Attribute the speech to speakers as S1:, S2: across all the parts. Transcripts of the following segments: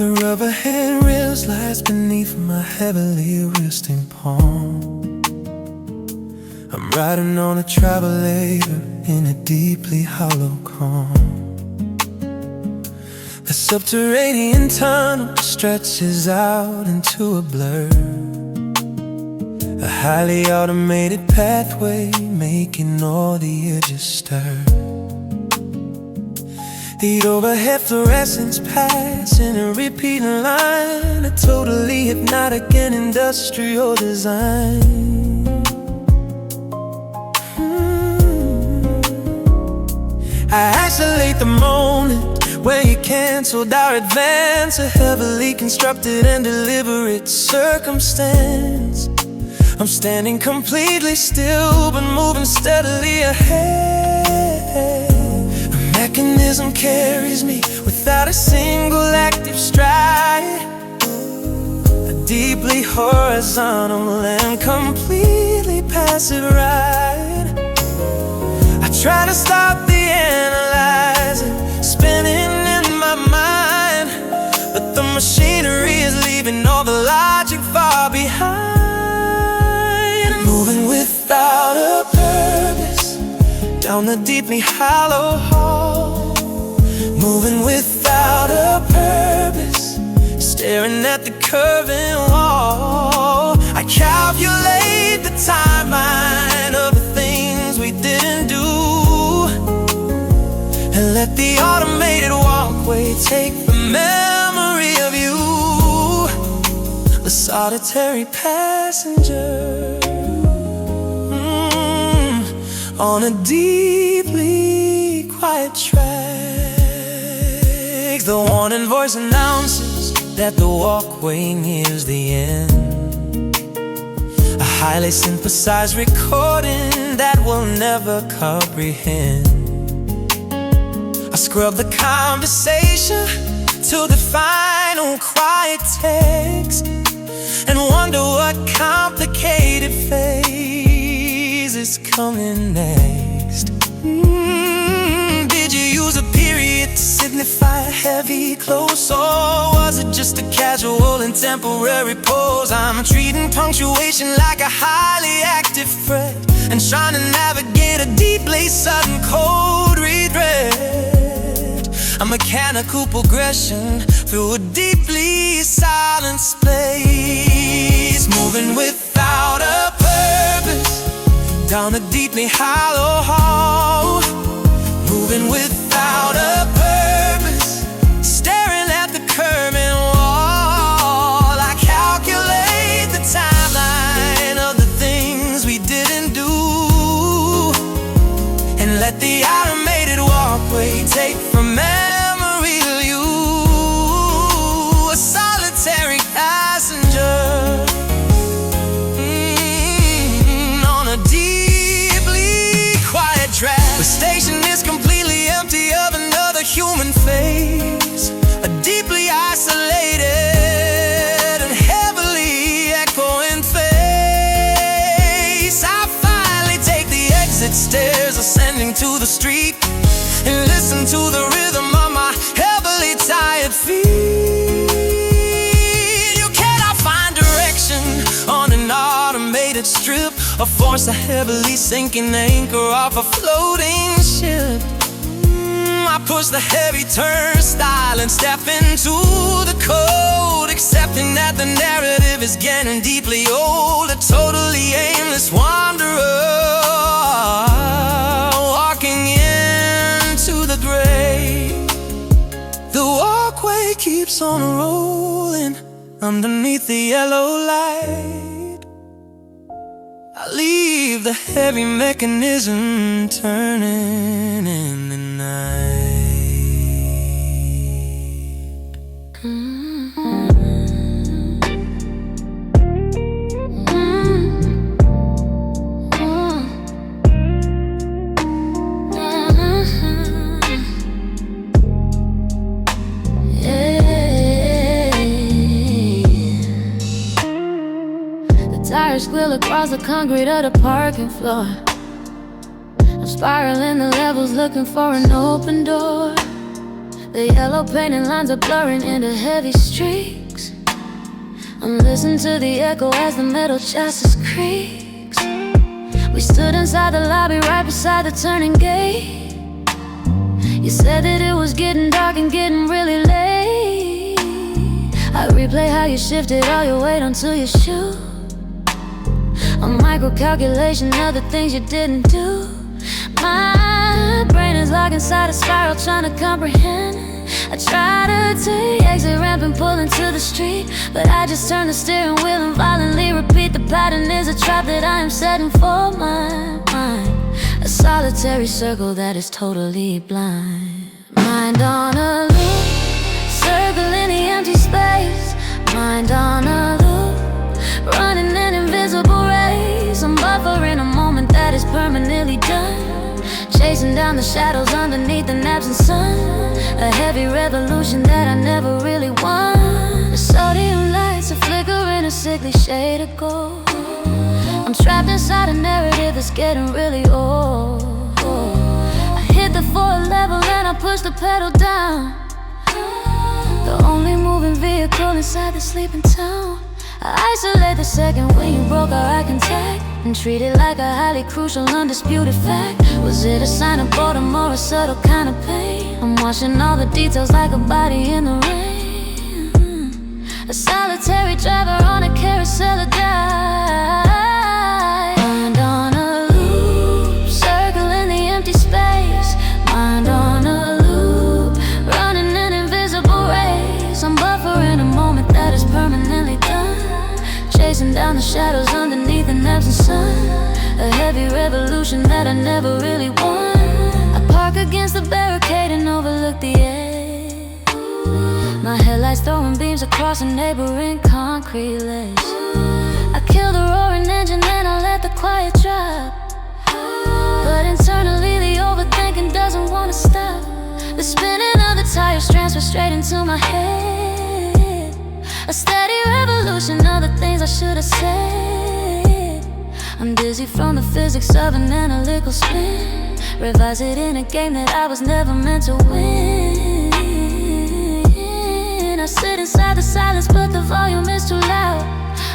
S1: The rubber handrail slides beneath my heavily resting palm. I'm riding on a travelator in a deeply hollow calm. The subterranean tunnel stretches out into a blur, a highly automated pathway making all the edges stir. The overhead fluorescents pass in a repeating line, a totally hypnotic and industrial design. I isolate the moment where you canceled our advance, a heavily constructed and deliberate circumstance. I'm standing completely still but moving steadily ahead. The mechanism carries me without a single active stride, a deeply horizontal and completely passive ride. I try to stop the analyzing spinning in my mind, but the machinery is leaving all the logic far behind. Moving without a purpose down the deeply hollow hall, moving without a purpose, staring at the curving wall. I calculate the timeline of the things we didn't do, and let the automated walkway take the memory of you, the solitary passenger, on a deeply quiet track. The warning voice announces that the walkway nears the end, a highly synthesized recording that will never comprehend. I scrub the conversation to the final quiet text and wonder what complicated phase is coming next. Did you use a period to signify a heavy close, or was it just a casual and temporary pose? I'm treating punctuation like a highly active threat and trying to navigate a deeply sudden cold regret, a mechanical progression through a deeply silent space. Moving without a purpose down a deeply hollow hall, moving without a purpose, staring at the curving wall. I calculate the timeline of the things we didn't do, and let the automated walkway take from memory of you, a solitary passenger, on a deeply quiet track. The station is completely empty of another human face, a deeply isolated and heavily echoing face. I finally take the exit stairs ascending to the street and listen to the rhythm of my heavily tired feet. You cannot find direction on an automated strip, or force a heavily sinking anchor off a floating ship. I push the heavy turnstile and step into the cold, accepting that the narrative is getting deeply old. A totally aimless wanderer walking into the grave. The walkway keeps on rolling underneath the yellow light. I leave the heavy mechanism turning in the night.
S2: Tires squill across the concrete of the parking floor. I'm spiraling the levels looking for an open door. The yellow painted lines are blurring into heavy streaks. I'm listening to the echo as the metal chassis creaks. We stood inside the lobby right beside the turning gate. You said that it was getting dark and getting really late. I replay how you shifted all your weight onto your shoe. A micro-calculation of the things you didn't do. My brain is locked inside a spiral trying to comprehend. I try to take exit ramp and pull into the street, but I just turn the steering wheel and violently repeat. The pattern is a trap that I am setting for my mind. A solitary circle that is totally blind. Mind on a loop, circling the empty space. Mind on a loop, running an invisible race. I'm buffering a moment that is permanently done, chasing down the shadows underneath an absent sun. A heavy revolution that I never really won. The sodium lights are flickering a sickly shade of gold. I'm trapped inside a narrative that's getting really old. I hit the fourth level and I push the pedal down. The only moving vehicle inside the sleeping town. I isolate the second when you broke our eye contact and treat it like a highly crucial, undisputed fact. Was it a sign of boredom or a subtle kind of pain? I'm watching all the details like a body in the rain. A solitary driver on a carousel of dice. Mind on a loop, circling the empty space. Mind on a loop, running an invisible race. I'm buffering a moment that is permanently done, chasing down the shadows underneath an absent sun. A heavy revolution that I never really won. I park against the barricade and overlook the edge. My headlights throwing beams across a neighboring concrete ledge. I kill the roaring engine and I let the quiet drop. But internally the overthinking doesn't want to stop. The spinning of the tires transfer straight into my head. A steady revolution of the things I should have said. I'm dizzy from the physics of an analytical spin. Revise it in a game that I was never meant to win. I sit inside the silence but the volume is too loud.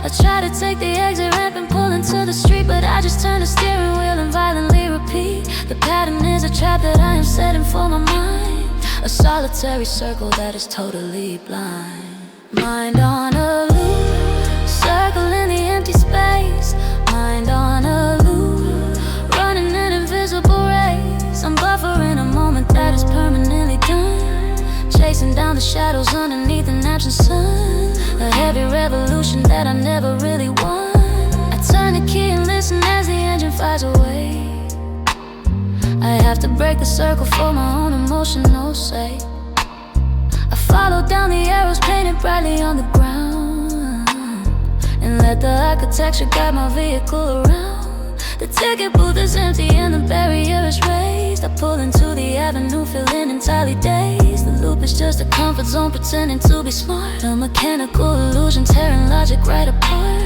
S2: I try to take the exit ramp and pull into the street, but I just turn the steering wheel and violently repeat. The pattern is a trap that I am setting for my mind. A solitary circle that is totally blind. Mind on a loop, circling the empty space. Mind on a loop, running an invisible race. I'm buffering a moment that is permanently done, chasing down the shadows underneath an absent sun. A heavy revolution that I never really won. I turn the key and listen as the engine flies away. I have to break the circle for my own emotional sake. I follow down the arrows painted brightly on the ground, and let the architecture guide my vehicle around. The ticket booth is empty and the barrier is raised. I pull into the avenue feeling entirely dazed. The loop is just a comfort zone pretending to be smart. A mechanical illusion tearing logic right apart.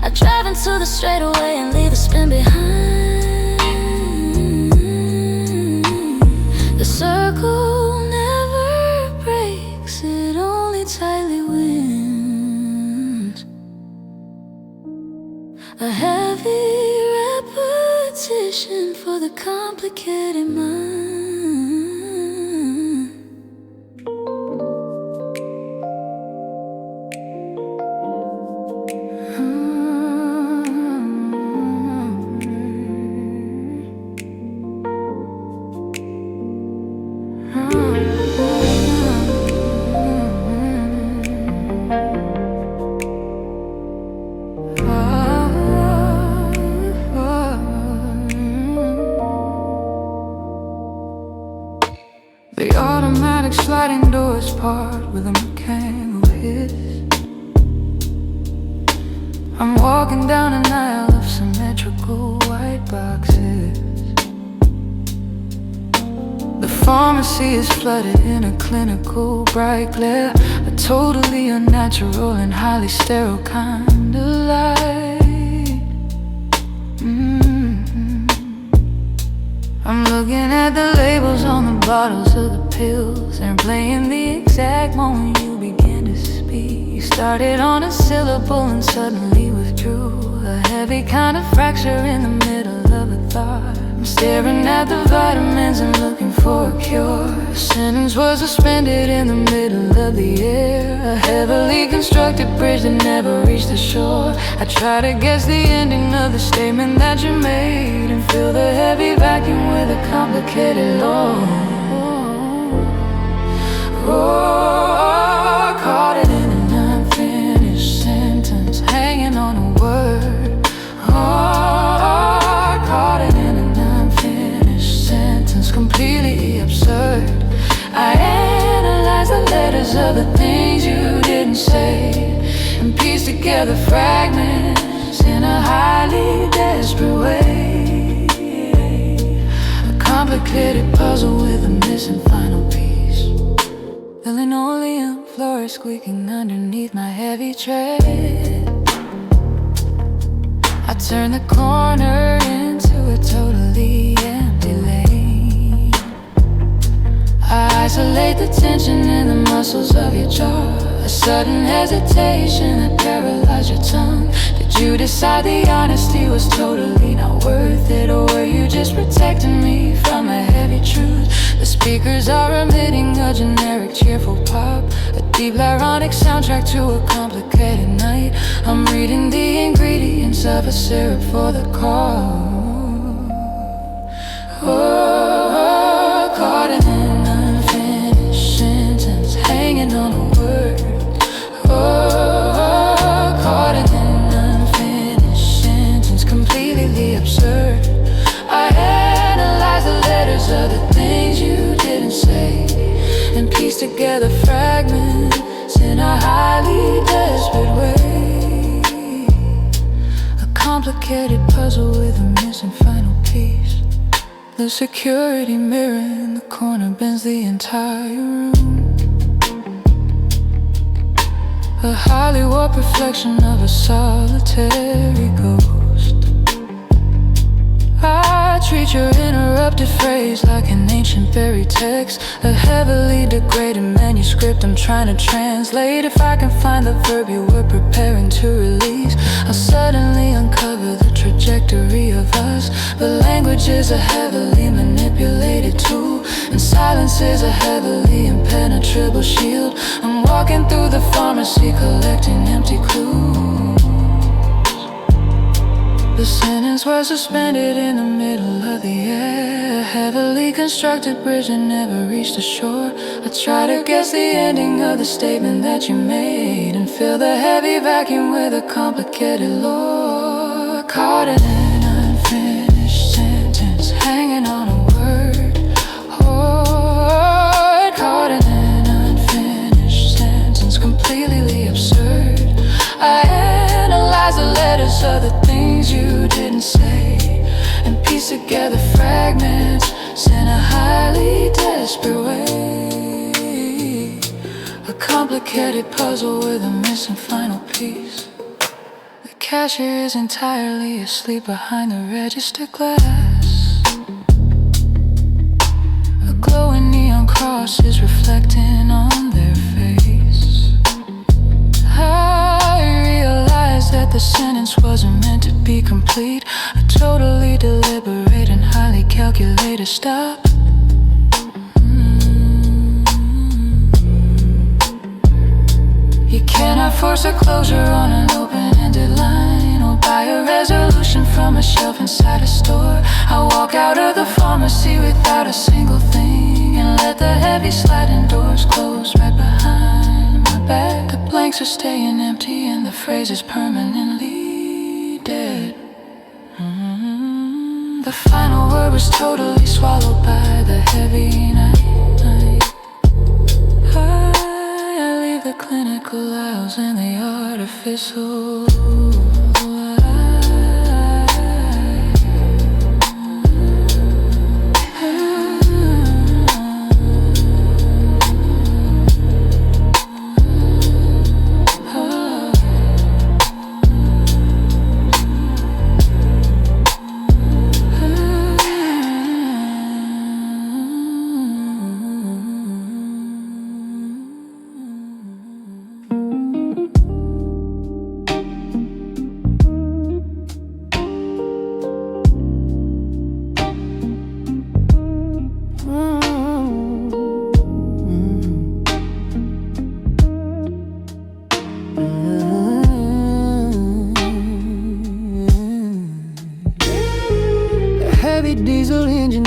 S2: I drive into the straightaway and leave the spin behind. The circle never breaks, it only tightly wins. A heavy repetition for the complicated mind.
S3: The automatic sliding doors part with a mechanical hiss. I'm walking down an aisle of symmetrical white boxes. The pharmacy is flooded in a clinical bright glare, a totally unnatural and highly sterile kind of light. I'm looking at the labels on the bottles of the pills. They're playing the exact moment you began to speak. You started on a syllable and suddenly withdrew. A heavy kind of fracture in the middle of a thought. I'm staring at the vitamins and looking for a cure. A sentence was suspended in the middle of the air. A heavily constructed bridge that never reached the shore. I try to guess the ending of the statement that you made, and fill the heavy vacuum with a complicated law. Oh, caught it in an unfinished sentence, hanging on a word. Oh, caught it in an unfinished sentence, completely absurd. I analyze the letters of the things you didn't say, and piece together fragments in a highly desperate way. A complicated puzzle with a missing final piece. The linoleum floor is squeaking underneath my heavy tread. I turn the corner into a totally empty lane. I isolate the tension in the muscles of your jaw. A sudden hesitation that paralyzed your tongue. Did you decide the honesty was totally not worth it? Or were you just protecting me from a heavy truth? The speakers are emitting a generic cheerful pop, a deep ironic soundtrack to a complicated night. I'm reading the ingredients of a syrup for the call. Oh, caught in an unfinished sentence, hanging on a word. Oh, caught in an unfinished sentence, completely absurd. I analyze the letters of the things you didn't say, and piece together fragments in a highly desperate way. A complicated puzzle with a missing final piece. The security mirror in the corner bends the entire room. A highly warped reflection of a solitary ghost. I treat your interrupted phrase like an ancient buried text, a heavily degraded manuscript I'm trying to translate. If I can find the verb you were preparing to release, I'll suddenly uncover the trajectory of us. But language is a heavily manipulated tool, and silence is a heavily impenetrable shield. I'm walking through the pharmacy collecting empty clues. The sentence was suspended in the middle of the air. A heavily constructed bridge that never reached the shore. I try to guess the ending of the statement that you made, and fill the heavy vacuum with a complicated lore. Caught in an unfinished sentence, hanging on a word. Oh, caught in an unfinished sentence, completely absurd. I analyze the letters of the things you didn't say, and piece together fragments in a highly desperate way. A complicated puzzle with a missing final piece. The cashier is entirely asleep behind the register glass. A glowing neon cross is reflecting on their face. I realized that the sentence wasn't meant to be complete. A totally deliberate and highly calculated stop. You cannot force a closure on an open-ended line, or buy a resolution from a shelf inside a store. I walk out of the pharmacy without a single thing, and let the heavy sliding doors close right behind my back. The blanks are staying empty and the phrase is permanently dead. The final word was totally swallowed by the heavy night. I leave the clinical aisles and the artificial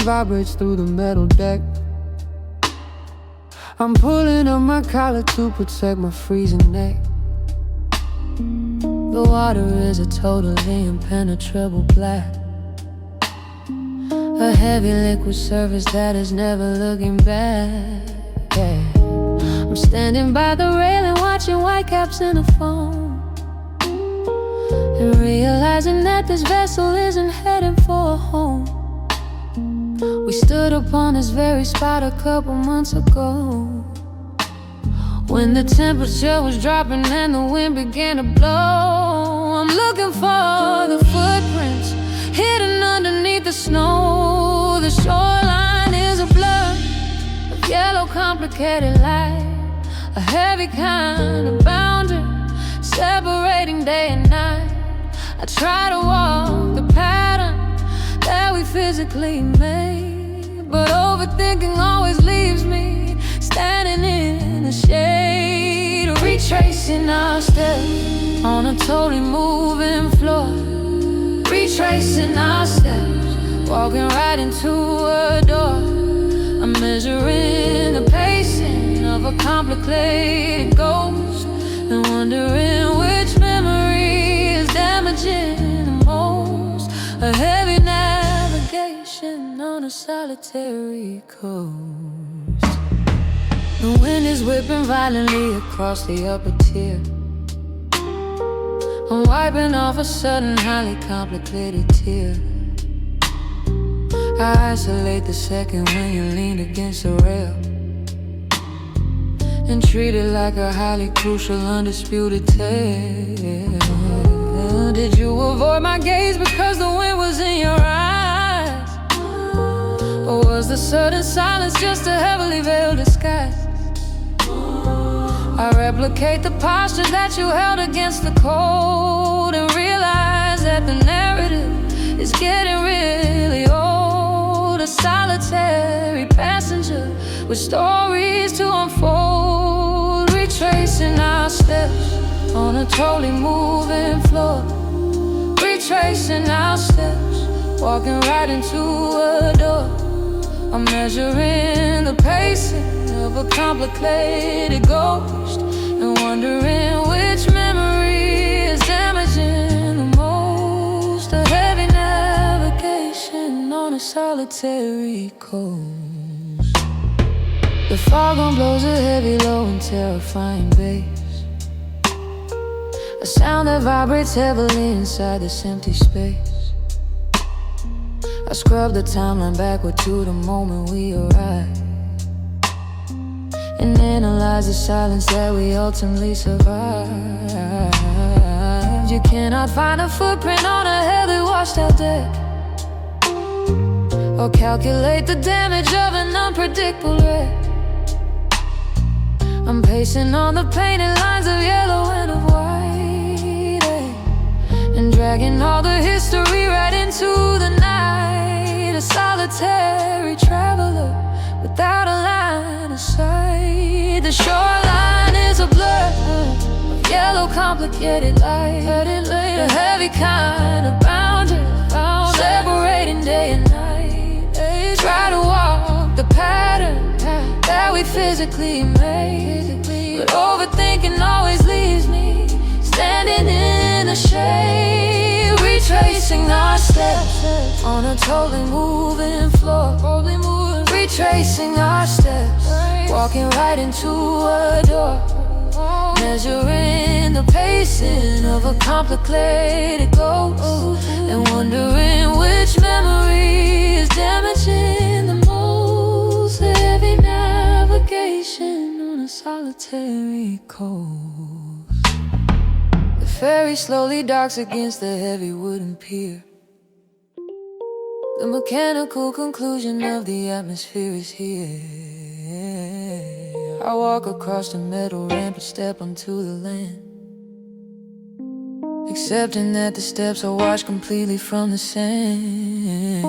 S4: vibrates through the metal deck. I'm pulling up my collar to protect my freezing neck. The water is a totally impenetrable black, a heavy liquid surface that is never looking back. Yeah. I'm standing by the railing, watching whitecaps in the foam, and realizing that this vessel isn't heading for a home. We stood upon this very spot a couple months ago, when the temperature was dropping and the wind began to blow. I'm looking for the footprints hidden underneath the snow. The shoreline is a blur of yellow complicated light, a heavy kind of boundary separating day and night. I try to walk the pattern that we physically made, but overthinking always leaves me standing in the shade, retracing our steps on a totally moving floor. Retracing our steps, walking right into a door. I'm measuring the pacing of a complicated ghost, and wondering which memory is damaging the most. A heavy navigation on a solitary coast. The wind is whipping violently across the upper tier. I'm wiping off a sudden highly complicated tear. I isolate the second when you leaned against the rail, and treat it like a highly crucial, undisputed tale. Did you avoid my gaze because the wind was in your eyes? Or was the sudden silence just a heavily veiled disguise? I replicate the posture that you held against the cold, and realize that the narrative is getting really old. A solitary passenger with stories to unfold. Retracing our steps on a totally moving floor. Retracing our steps, walking right into a door. I'm measuring the pacing of a complicated ghost, and wondering which memory is damaging the most. A heavy navigation on a solitary coast. The foghorn blows a heavy, low and terrifying bass, a sound that vibrates heavily inside this empty space. I scrub the timeline backward to the moment we arrived, and analyze the silence that we ultimately survived. You cannot find a footprint on a heavily washed out deck, or calculate the damage of an unpredictable wreck. I'm pacing on the painted lines of yellow and of white, and dragging all the history right into the night. A solitary traveler without a line of sight. The shoreline is a blur of yellow complicated light, a heavy kind of boundary separating day and night. Try to walk the pattern that we physically made, but overthinking always leaves me standing in the shade. Retracing our steps on a totally moving floor. Retracing our steps, walking right into a door. Measuring the pacing of a complicated ghost, and wondering which memory is damaging the most. A heavy navigation on a solitary coast. The ferry slowly docks against the heavy wooden pier. The mechanical conclusion of the atmosphere is here. I walk across the metal ramp and step onto the land, accepting that the steps are washed completely from the sand.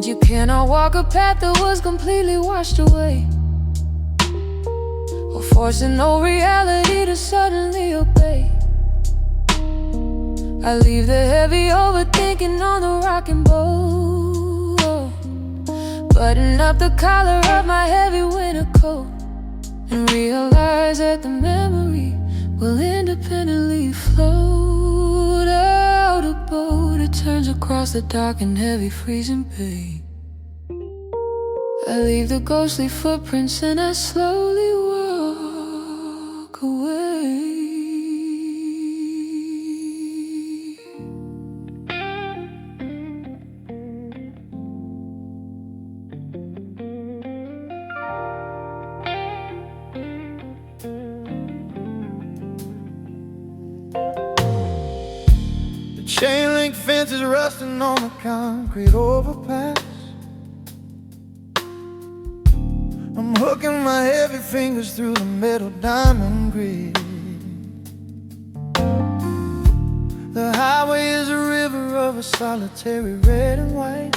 S4: You cannot walk a path that was completely washed away, or forcing no reality to suddenly obey. I leave the heavy overthinking on the rocking boat, button up the collar of my heavy winter coat, and realize that the memory will independently float out a boat. It turns across the dark and heavy freezing bay. I leave the ghostly footprints and I slowly walk away.
S5: Chain link fences rusting on a concrete overpass. I'm hooking my heavy fingers through the metal diamond grid. The highway is a river of a solitary red and white.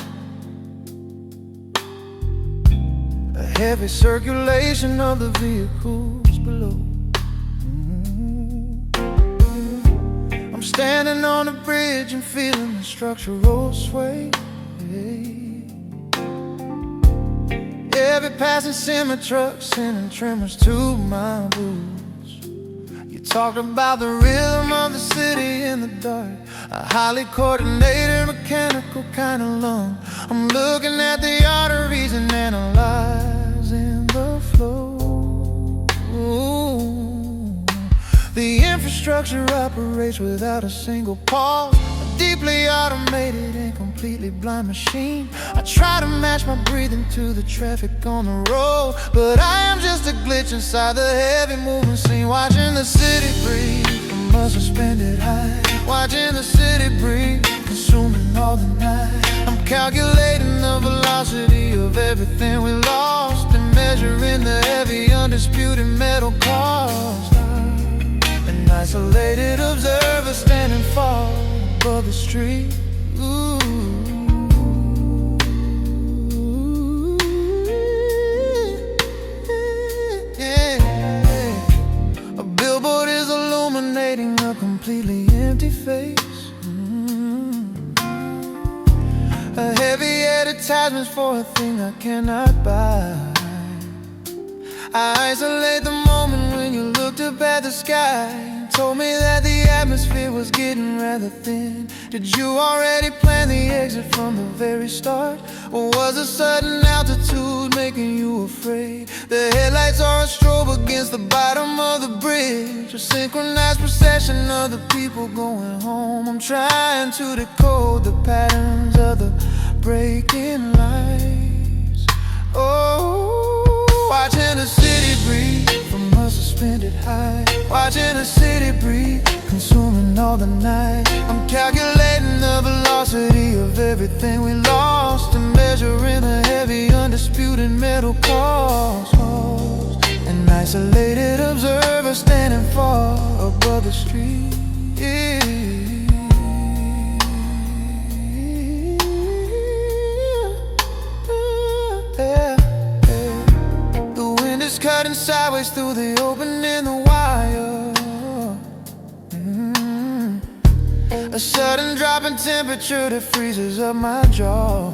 S5: A heavy circulation of the vehicles below. I'm standing on a bridge and feeling the structural sway. Every passing semi-truck sending tremors to my boots. You talked about the rhythm of the city in the dark, a highly coordinated mechanical kind of lung. I'm looking at the arteries and analyzing the flow. The infrastructure operates without a single pause, a deeply automated and completely blind machine. I try to match my breathing to the traffic on the road, but I am just a glitch inside the heavy moving scene. Watching the city breathe from a suspended height, watching the city breathe, consuming all the night. I'm calculating the velocity of everything we lost and measuring the heavy undisputed metal cost. An isolated observer standing far above the street. Ooh. Yeah. A billboard is illuminating a completely empty face. A heavy advertisements for a thing I cannot buy. I isolate the moment when you looked up at the sky. Told me that the atmosphere was getting rather thin. Did you already plan the exit from the very start? Or was a sudden altitude making you afraid? The headlights are a strobe against the bottom of the bridge, a synchronized procession of the people going home. I'm trying to decode the patterns of the breaking lights. Oh, watching the city breathe from a suspended height, watching the city breathe, consuming all the night. I'm calculating the velocity of everything we lost and measuring the heavy undisputed metal cost. An isolated observer standing far above the street. Cutting sideways through the opening in the wire. A sudden drop in temperature that freezes up my jaw.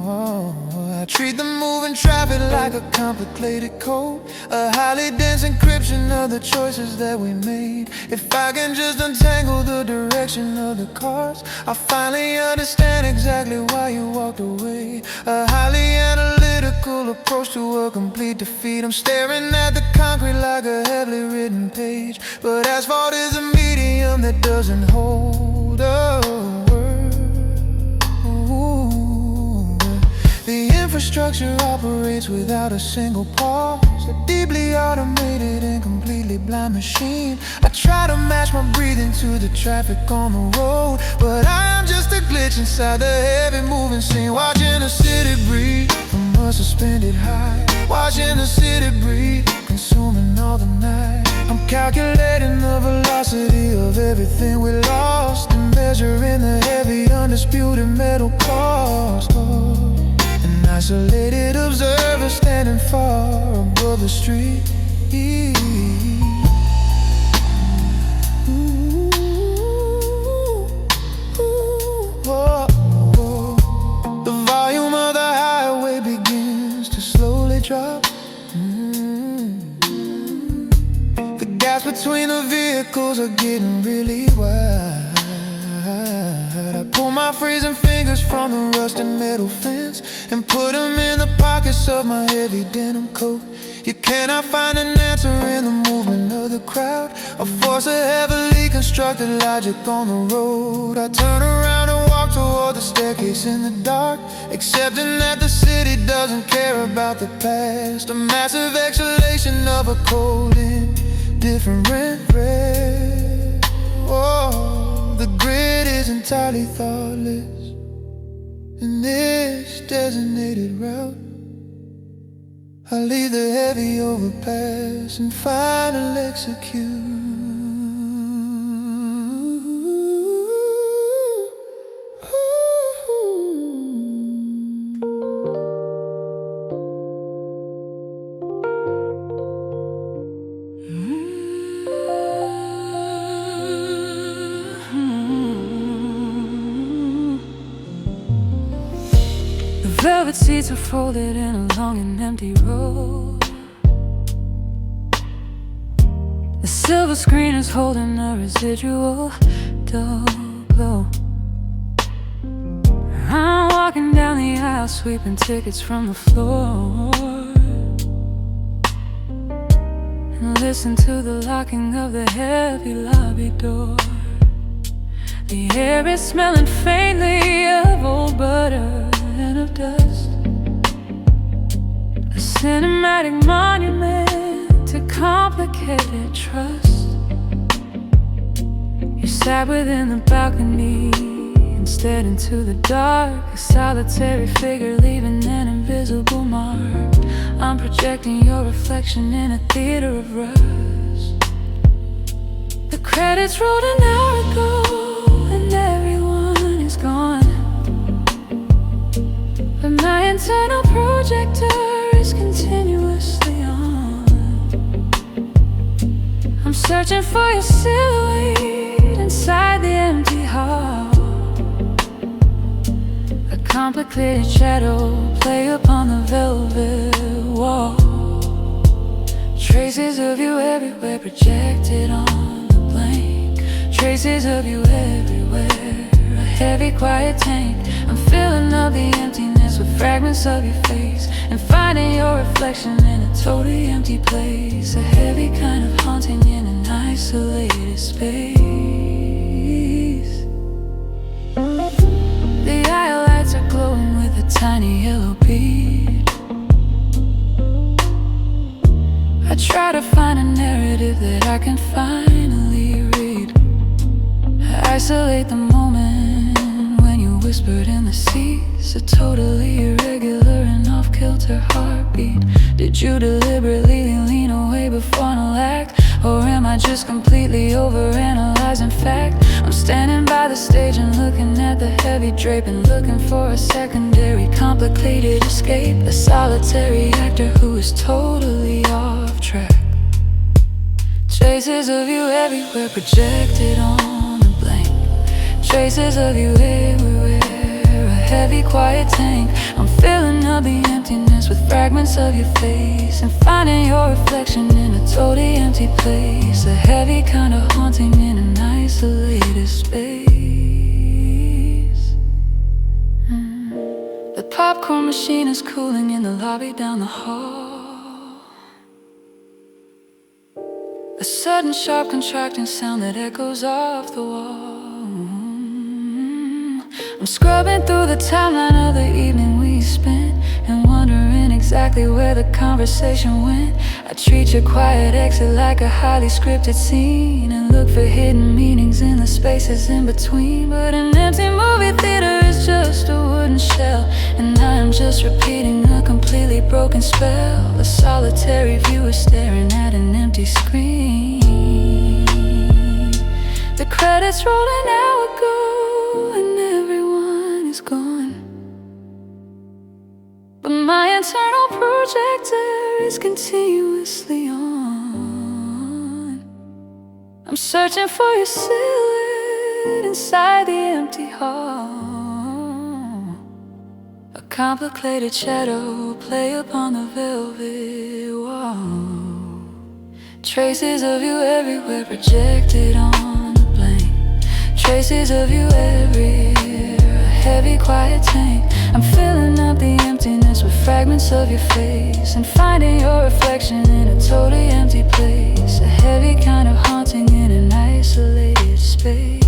S5: I treat the moving traffic like a complicated code, a highly dense encryption of the choices that we made. If I can just untangle the direction of the cars, I'll finally understand exactly why you walked away. A highly analytical approach to a complete defeat. I'm staring at the concrete like a heavily written page, but asphalt is a medium that doesn't hold a word. The infrastructure operates without a single pause, a deeply automated and completely blind machine. I try to match my breathing to the traffic on the road, but I'm just a glitch inside the heavy moving scene. Watching the city breathe from a suspended height, watching the city breathe, consuming all the night. I'm calculating the velocity of everything we lost and measuring the heavy undisputed metal cost. An isolated observer standing far above the street. The volume of the highway begins vehicles are getting really wide. I pull my freezing fingers from the rusted metal fence and put them in the pockets of my heavy denim coat. You cannot find an answer in the movement of the crowd, a force of heavily constructed logic on the road. I turn around and walk toward the staircase in the dark, accepting that the city doesn't care about the past. A massive exhalation of a cold indifferent red. Oh, the grid is entirely thoughtless in this designated route. I leave the heavy overpass and final execute.
S3: Velvet seats are folded in a long and empty row. The silver screen is holding a residual dull glow. I'm walking down the aisle, sweeping tickets from the floor, and listen to the locking of the heavy lobby door. The air is smelling faintly of old butter and of dust, a cinematic monument to complicated trust. You sat within the balcony and stared into the dark, a solitary figure leaving an invisible mark. I'm projecting your reflection in a theater of rust. The credits rolled an hour ago and everyone is gone, but my internal projector is continuously on. I'm searching for your silhouette inside the empty hall, a complicated shadow play upon the velvet wall. Traces of you everywhere projected on the blank, traces of you everywhere, a heavy quiet tank. I'm filling up the emptiness with fragments of your face and finding your reflection in a totally empty place, a heavy kind of haunting in an isolated space. The aisle lights are glowing with a tiny yellow bead. I try to find a narrative that I can finally read. I isolate the moment when you whispered in the seats, a totally irregular and off-kilter heartbeat. Did you deliberately lean away before an act, or am I just completely overanalyzing fact? I'm standing by the stage and looking at the heavy draping, looking for a secondary complicated escape, a solitary actor who is totally off track. Traces of you everywhere projected on the blank, traces of you everywhere, a heavy quiet tank. I'm filling up the emptiness with fragments of your face and finding your reflection in a totally empty place, a heavy kind of haunting in an isolated space. The popcorn machine is cooling in the lobby down the hall. A sudden sharp contracting sound that echoes off the wall. I'm scrubbing through the timeline of the evening we spent and wondering exactly where the conversation went. I treat your quiet exit like a highly scripted scene and look for hidden meanings in the spaces in between. But an empty movie theater is just a wooden shell, and I am just repeating a completely broken spell. A solitary viewer staring at an empty screen. The credits rolled an hour ago and everyone is gone, but my internal projector is continuously on. I'm searching for your silhouette inside the empty hall, a complicated shadow play upon the velvet wall. Traces of you everywhere projected on the plane. Traces of you everywhere, a heavy quiet tank. I'm filling up the emptiness with fragments of your face, and finding your reflection in a totally empty place. A heavy kind of haunting in an isolated space.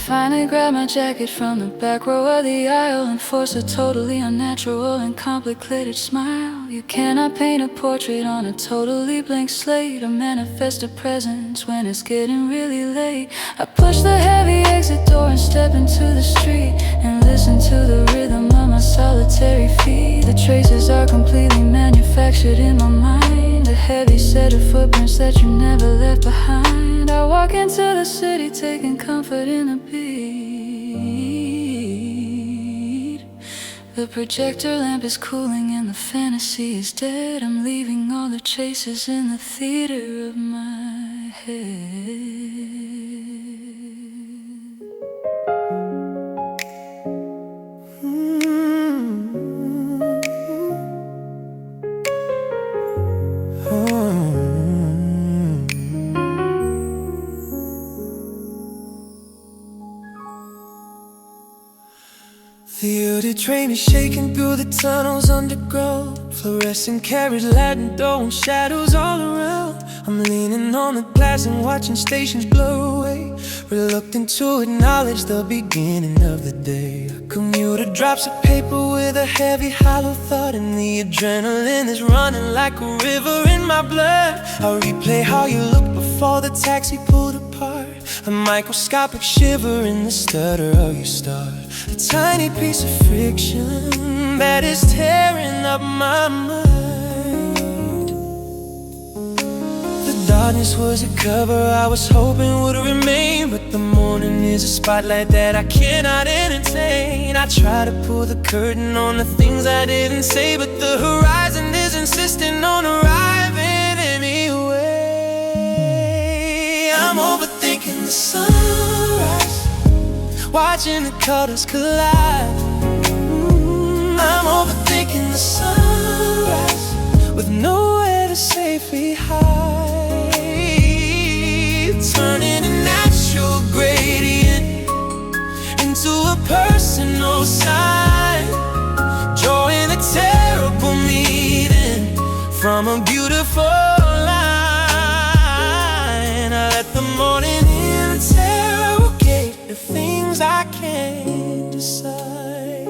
S3: Finally grabbed my jacket from the back row of the aisle and forced a totally unnatural and complicated smile. You cannot paint a portrait on a totally blank slate, or manifest a presence when it's getting really late. I push the heavy exit door and step into the street, and listen to the rhythm of my solitary feet. The traces are completely manufactured in my mind, a heavy set of footprints that you never left behind. I walk into the city taking comfort in a beat. The projector lamp is cooling and the fantasy is dead. I'm leaving all the chases in the theater of my head.
S1: The hooded train is shaking through the tunnels underground. Fluorescent carriage lighting throwing shadows all around. I'm leaning on the glass and watching stations blur away, reluctant to acknowledge the beginning of the day. A commuter drops a paper with a heavy hollow thought, and the adrenaline is running like a river in my blood. I replay how you looked before the taxi pulled apart, a microscopic shiver in the stutter of your start. A tiny piece of friction that is tearing up my mind. The darkness was a cover I was hoping would remain, but the morning is a spotlight that I cannot entertain. I try to pull the curtain on the things I didn't say, but the horizon is insisting on arriving anyway. I'm overthinking the sunrise, watching the colors collide. I'm overthinking the sunrise, with nowhere to safely hide. Turning a natural gradient into a personal sign, drawing a terrible meaning from a beautiful line. I let the morning interrogate the things I can't decide.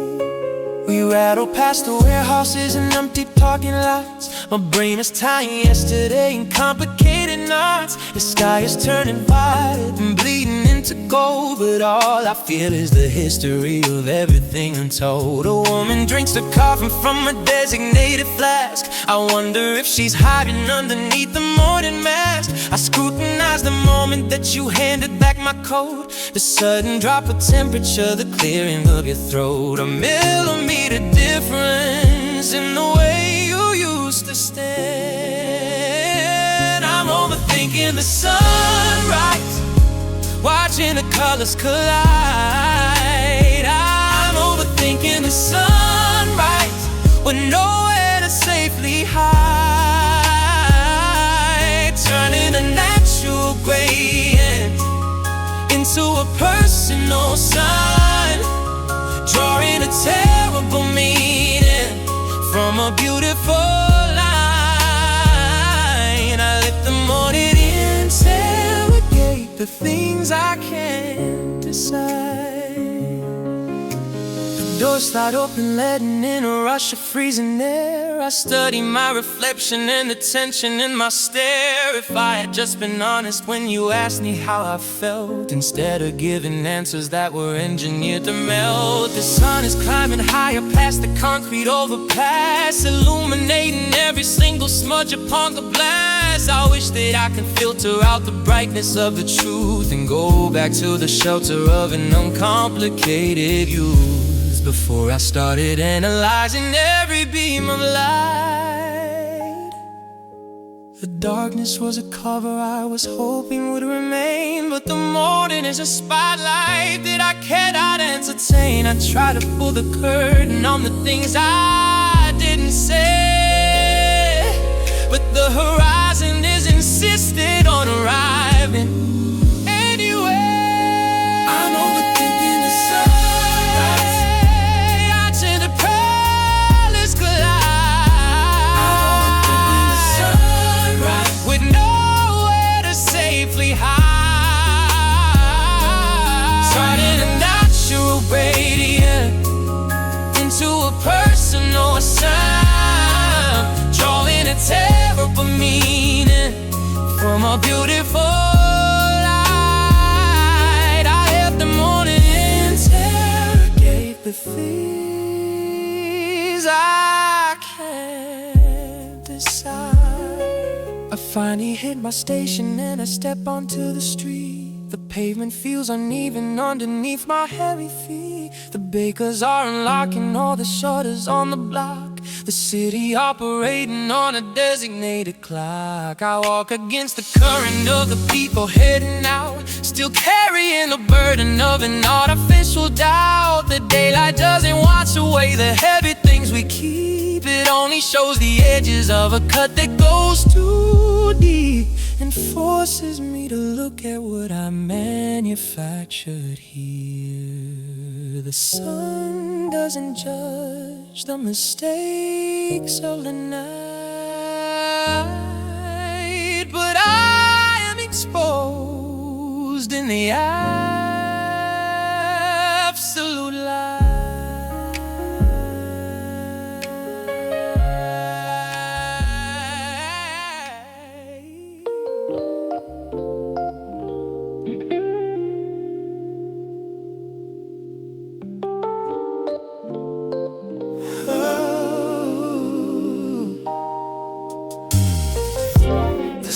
S1: We rattle past the warehouses and empty parking lots. My brain is tying yesterday in complicated knots. The sky is turning violet and bleeding into gold, but all I feel is the history of everything untold. A woman drinks the coffee from a designated flask. I wonder if she's hiding underneath the morning mask. I scrutinize the moment that you handed back my coat, the sudden drop of temperature, the clearing of your throat. A millimeter difference in the way you used to stand. I'm overthinking the sunrise, watching the colors collide. I'm overthinking the sunrise, with nowhere to safely hide. Turning a natural gradient into a personal sign, drawing a terrible meaning from a beautiful line. I let the morning interrogate the things I can't decide. The doors slide open, letting in a rush of freezing air. I study my reflection and the tension in my stare. If I had just been honest when you asked me how I felt, instead of giving answers that were engineered to melt. The sun is climbing higher past the concrete overpass, illuminating every single smudge upon the blast. I wish that I could filter out the brightness of the truth and go back to the shelter of an uncomplicated youth, before I started analyzing every beam of light. The darkness was a cover I was hoping would remain, but the morning is a spotlight that I cannot entertain. I try to pull the curtain on the things I didn't say, The horizon is insisted on arriving anyway. I'm overthinking the sunrise, watching the pearls collide. I'm overthinking the sunrise, with nowhere to safely hide. Turning a natural radiant into a personal sound, drawing a terrible meaning from a beautiful light. I help the morning interrogate the things I can't decide. I finally hit my station and I step onto the street. The pavement feels uneven underneath my heavy feet. The bakers are unlocking all the shutters on the block, the city operating on a designated clock. I walk against the current of the people heading out, still carrying the burden of an artificial doubt. The daylight doesn't wash away the heavy things we keep. It only shows the edges of a cut that goes too deep, and forces me to look at what I manufactured here. The sun doesn't judge the mistakes of the night, but I am exposed in the absolute light.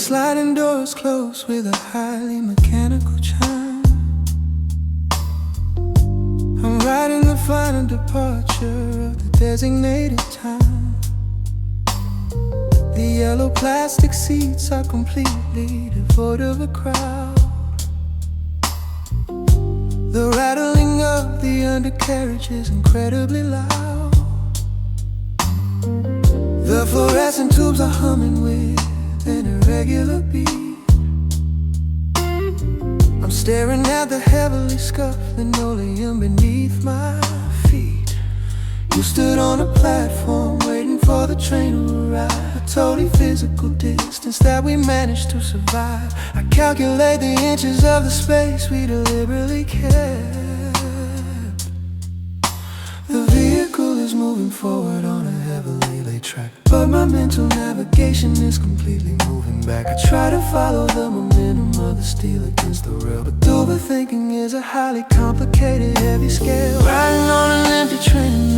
S5: Sliding doors close with a highly mechanical chime. I'm riding the final departure of the designated time. The yellow plastic seats are completely devoid of a crowd. The rattling of the undercarriage is incredibly loud. The fluorescent tubes are humming with an irregular beat. I'm staring at the heavily scuffed linoleum beneath my feet. You stood on a platform waiting for the train to arrive, a totally physical distance that we managed to survive. I calculate the inches of the space we deliberately kept. The vehicle is moving forward on a heavily laid track, but my mental navigation is completely moving back. I try to follow the momentum of the steel against the rail, but overthinking is a highly complicated, heavy scale. Riding on an empty train in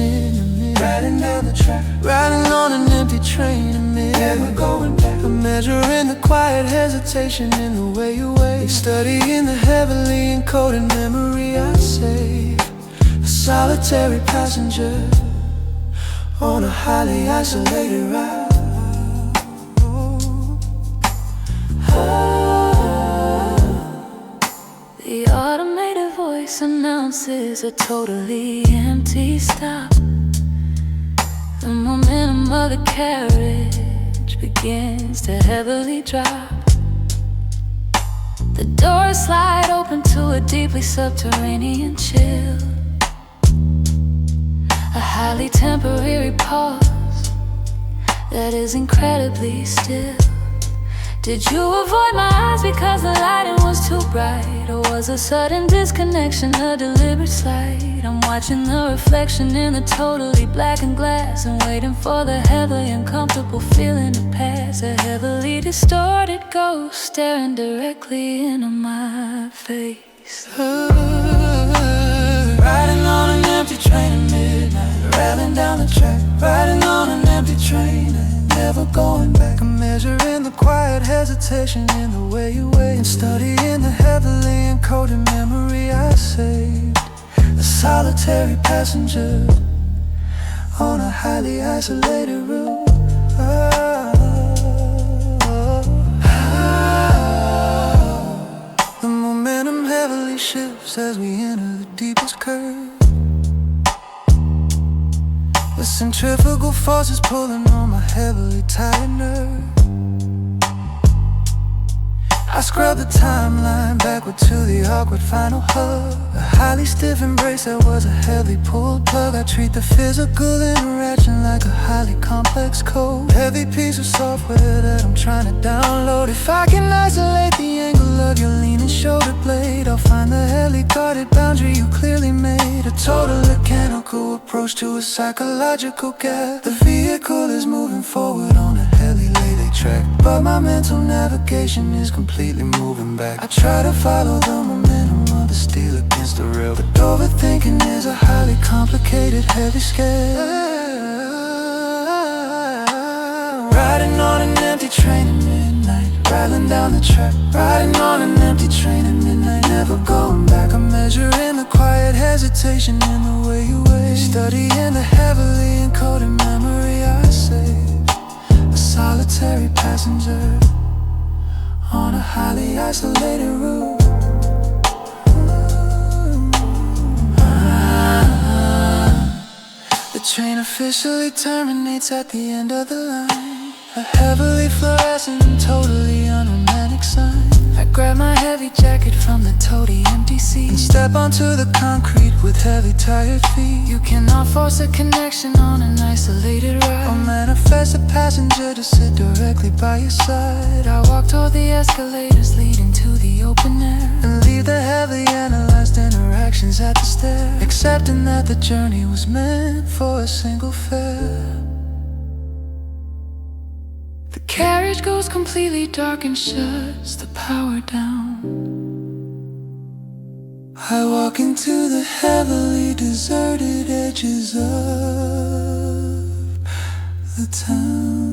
S5: mid, riding down the track. Riding on an empty train in mid, never going back. I'm measuring the quiet hesitation in the way you wait, studying the heavily encoded memory I saved. A solitary passenger on a highly isolated ride.
S2: The automated voice announces a totally empty stop. The momentum of the carriage begins to heavily drop. The doors slide open to a deeply subterranean chill, a highly temporary pause that is incredibly still. Did you avoid my eyes because the lighting was too bright? Or was a sudden disconnection a deliberate slight? I'm watching the reflection in the totally blackened glass and waiting for the heavily uncomfortable feeling to pass. A heavily distorted ghost staring directly into my face.
S5: Riding on an empty train at midnight, rattling down the track. Riding on an empty train and never going back. I'm measuring the quiet hesitation in the way you wait, and studying the heavily encoded memory I saved. A solitary passenger on a highly isolated route. The momentum heavily shifts as we enter the deepest curve. The centrifugal force is pulling on my heavily tired nerve. I scrubbed the timeline backward to the awkward final hug. A highly stiff embrace that was a heavily pulled plug. I treat the physical interaction like a highly complex code. Heavy piece of software that I'm trying to download. If I can isolate the angle of your leaning shoulder blade, I'll find the heavily guarded boundary you clearly made. A total mechanical approach to a psychological gap. The vehicle is moving forward on a heavy laid track, but my mental navigation is completely moving back. I try to follow the momentum of the steel against the rail, but overthinking is a highly complicated, heavy scale. Riding on an empty train at midnight, rattling down the track. Riding on an empty train at midnight, never going back. I'm measuring the quiet hesitation in the way you wait, studying the heavily encoded memory I saved. A solitary passenger on a highly isolated route. The train officially terminates at the end of the line. A heavily fluorescent and totally unromantic sign. I grab my heavy jacket from the toady empty seat and step onto the concrete with heavy tired feet. You cannot force a connection on an isolated ride, or manifest a passenger to sit directly by your side. I walk toward the escalators leading to the open air, and leave the heavily analyzed interactions at the stair, accepting that the journey was meant for a single fare. The carriage goes completely dark and shuts the power down. I walk into the heavily deserted edges of the town.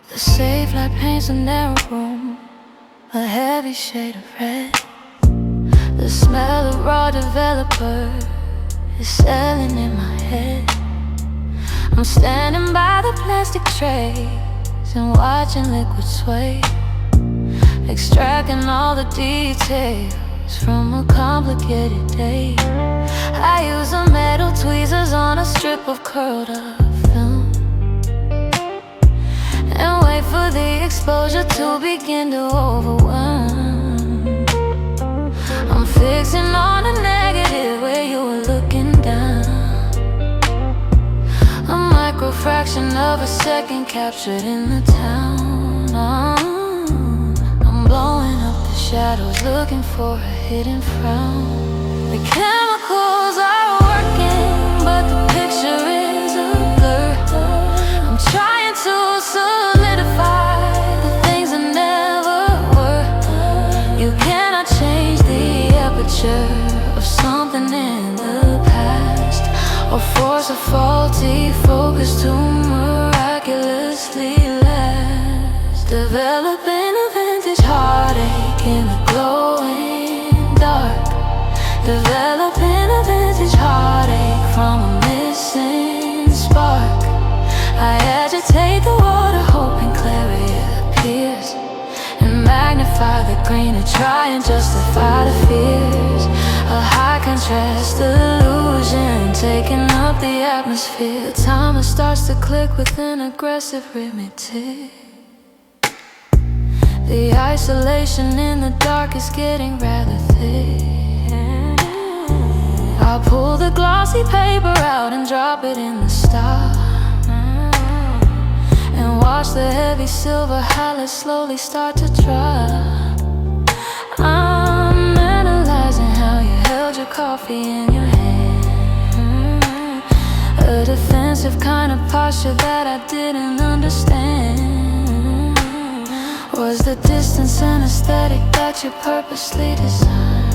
S2: The safe light paints a narrow room, a heavy shade of red. The smell of raw developer is selling in my head. I'm standing by the plastic trays and watching liquid sway, extracting all the details from a complicated day. I use the metal tweezers on a strip of curled up film, and wait for the exposure to begin to overwhelm. I'm fixing on a negative where you were looking down, a microfraction of a second captured in the town. I'm blowing up the shadows looking for a hidden frown. The chemicals are working, but the picture is a blur. I'm trying to solidify the things that never were. You cannot change the aperture of something in the past, or force a faulty focus to miraculously last. Developing a vintage heartache in the glowing dark. Developing a vintage heartache from a missing spark. I agitate the water, hoping clarity appears, and magnify the green to try and justify the fears. A high contrast illusion taking up the atmosphere. The timer starts to click with an aggressive rhythmic tick. The isolation in the dark is getting rather thick. I'll pull the glossy paper out and drop it in the stock, and watch the heavy silver highlights slowly start to drop. I'm analyzing how you held your coffee in your hand, a defensive kind of posture that I didn't understand. Was the distance an aesthetic that you purposely designed,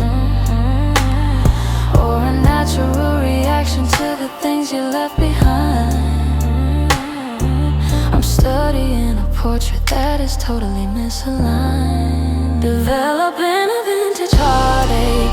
S2: or a natural reaction to the things you left behind? I'm studying a portrait that is totally misaligned. Developing a vintage heartache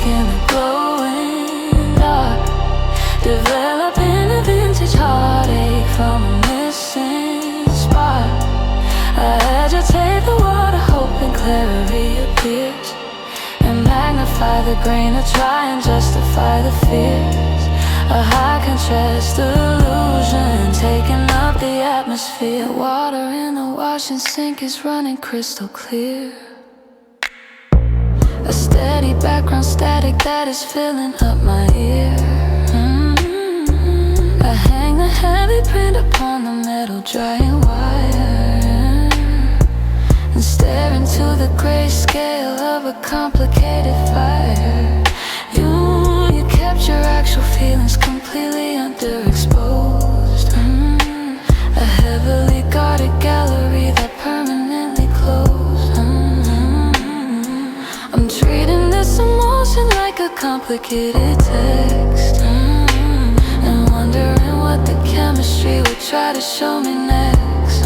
S3: Magnify the grain to try and justify the fears. A high contrast illusion taking up the atmosphere. Water in the washing sink is running crystal clear. A steady background static that is filling up my ear. I hang the heavy print upon the metal drying wire and stare into the grayscale of a complicated fire. You kept your actual feelings completely underexposed. A heavily guarded gallery that permanently closed. I'm treating this emotion like a complicated text, and wondering what the chemistry would try to show me next.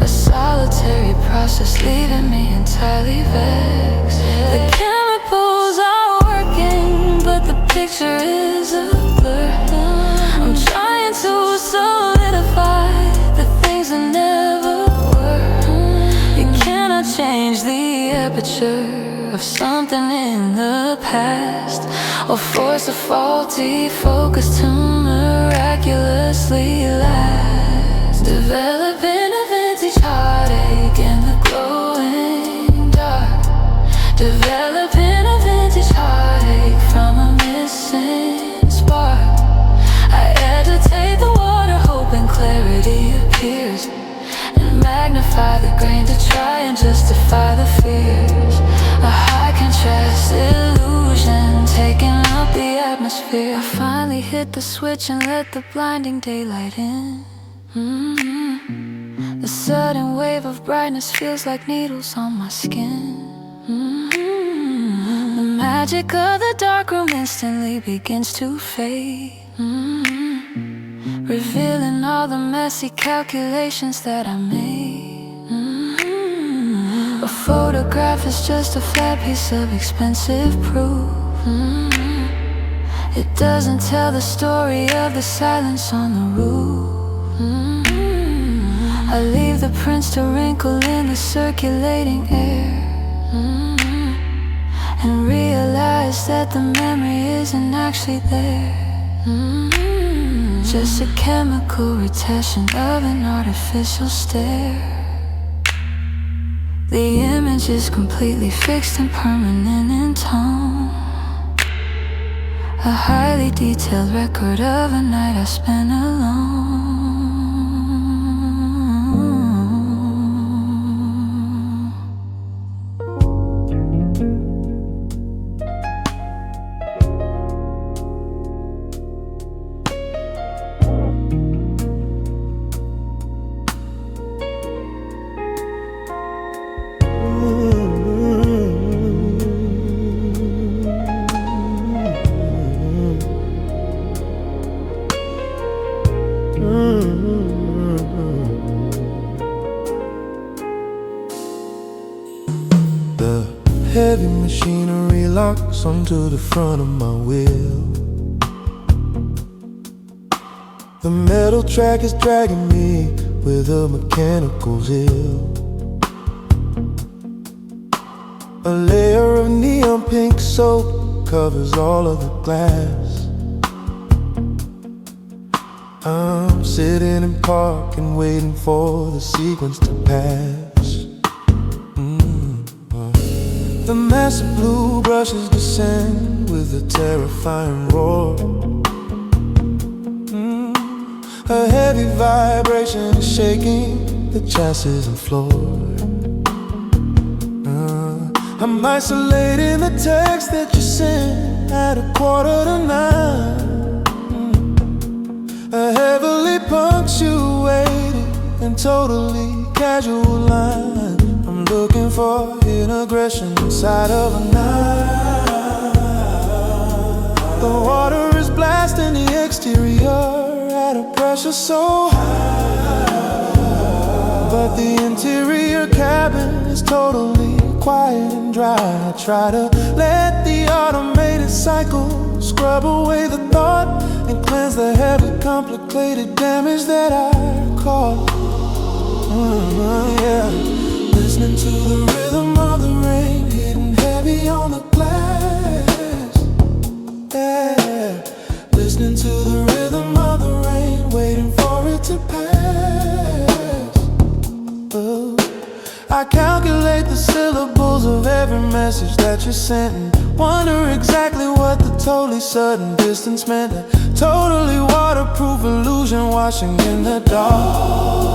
S3: A solitary process leaving me entirely vexed. The chemicals are working, but the picture is a blur. I'm trying to solidify the things that never were. You cannot change the aperture of something in the past, or force a faulty focus to miraculously last. Developing a vintage heartache in the glowing dark. Developing a vintage heartache from a missing spark. I agitate the water, hoping clarity appears, and magnify the grain to try and justify the fears. A high contrast illusion taking up the atmosphere. I finally hit the switch and let the blinding daylight in. The sudden wave of brightness feels like needles on my skin. The magic of the dark room instantly begins to fade, revealing all the messy calculations that I made. A photograph is just a flat piece of expensive proof. It doesn't tell the story of the silence on the roof. I leave the prints to wrinkle in the circulating air, and realize that the memory isn't actually there. Just a chemical retention of an artificial stare. The image is completely fixed and permanent in tone. A highly detailed record of a night I spent alone.
S5: The heavy machinery locks onto the front of my wheel. The metal track is dragging me with a mechanical zeal. A layer of neon pink soap covers all of the glass. I'm sitting in park and waiting for the sequence to pass. The massive blue brushes descend with a terrifying roar. A heavy vibration is shaking the chassis and floor. I'm isolating the text that you sent at 8:45. A heavily punctuated and totally casual line. I'm looking for integration inside of a night. The water is blasting the exterior at a pressure so high, but the interior cabin is totally quiet and dry. I try to let the automated cycle scrub away the thought and cleanse the heavy, complicated damage that I caused. Yeah. Listening to the rhythm of the rain hitting heavy message that you're sending. Wonder exactly what the totally sudden distance meant. A totally waterproof illusion washing in the dark.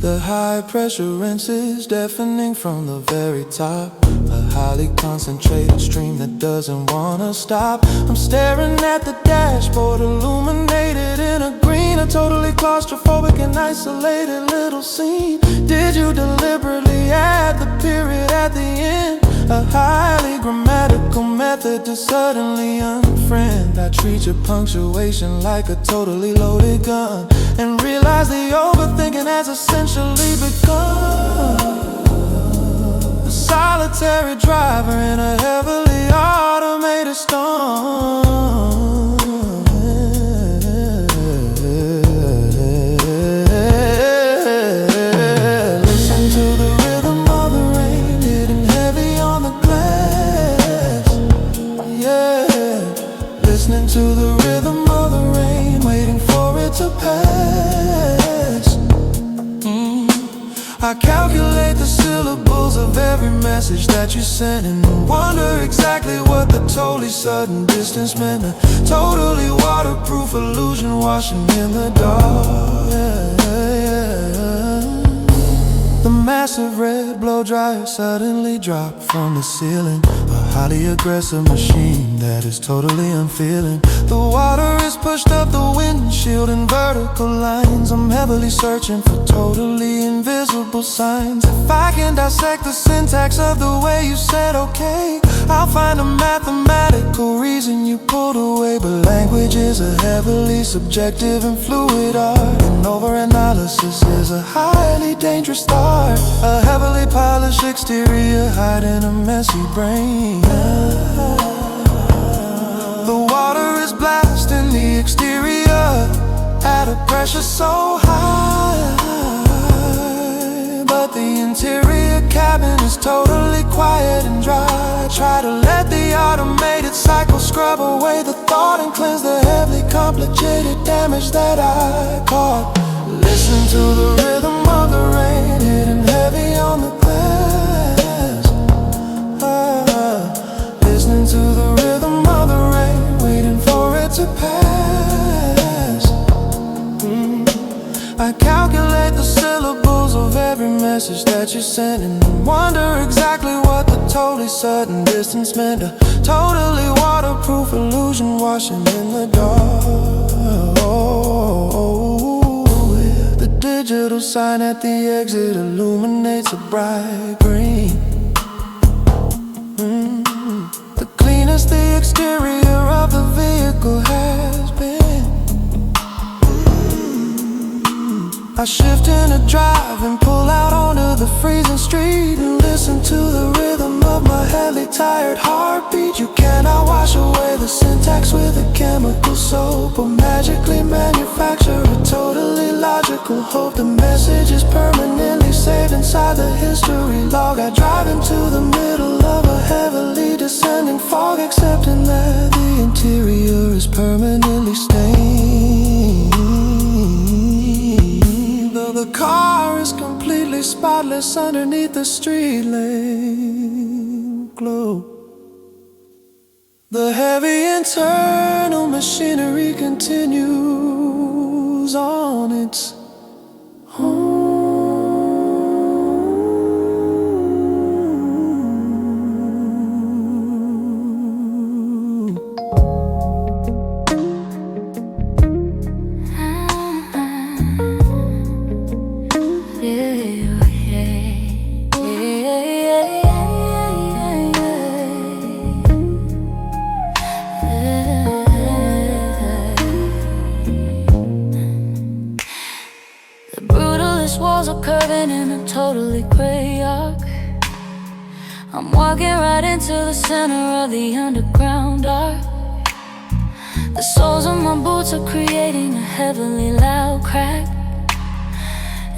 S5: The high pressure rinse is deafening from the very top. A highly concentrated stream that doesn't wanna stop. I'm staring at the dashboard illuminated in a green. A totally claustrophobic and isolated little scene. Did you deliberately add the period at the end? A highly grammatical method to suddenly unfriend. I treat your punctuation like a totally loaded gun, and realize the overthinking has essentially begun. A solitary driver in a heavily automated storm. Listen to the rhythm of the rain hitting heavy on the glass. Yeah, listening to the rhythm of the rain, waiting for it to pass. I calculate the syllables of every message that you sent, and wonder exactly what the totally sudden distance meant. A totally waterproof illusion washing in the dark. The massive red blow dryer suddenly dropped from the ceiling. A highly aggressive machine that is totally unfeeling. The water is pushed up the windshield in vertical lines. I'm heavily searching for totally invisible signs. If I can dissect the syntax of the way you said okay, I'll find a mathematical reason you pulled away. But language is a heavily subjective and fluid art, and overanalysis is a highly dangerous start. A heavily polished exterior hiding a messy brain. The water is blasting the exterior at a pressure so high, but the interior cabin is totally quiet and dry. Try to let the automated cycle scrub away the thought and cleanse the heavily complicated damage that I caught. Listen to the rhythm of the rain hitting heavy on the glass. Listening to the rhythm of the rain, waiting for it to pass. I calculate the syllables of every message that you sent, and wonder exactly what the totally sudden distance meant. A totally waterproof illusion washing in the dark. The digital sign at the exit illuminates a bright green. The cleanest the exterior of the vehicle has been. I shift in a drive and pull out onto the freezing street, and listen to the rhythm of my heavily tired heartbeat. You cannot wash away the syntax with a chemical soap, or magically manufacture a totally logical hope. The message is permanently saved inside the history log. I drive into the middle of a heavily descending fog, accepting that the interior is permanently stained. Though the car is completely spotless underneath the street lamp glow, the heavy internal machinery continues on its own.
S2: Walls are curving in a totally gray arc. I'm walking right into the center of the underground arc. The soles of my boots are creating a heavily loud crack.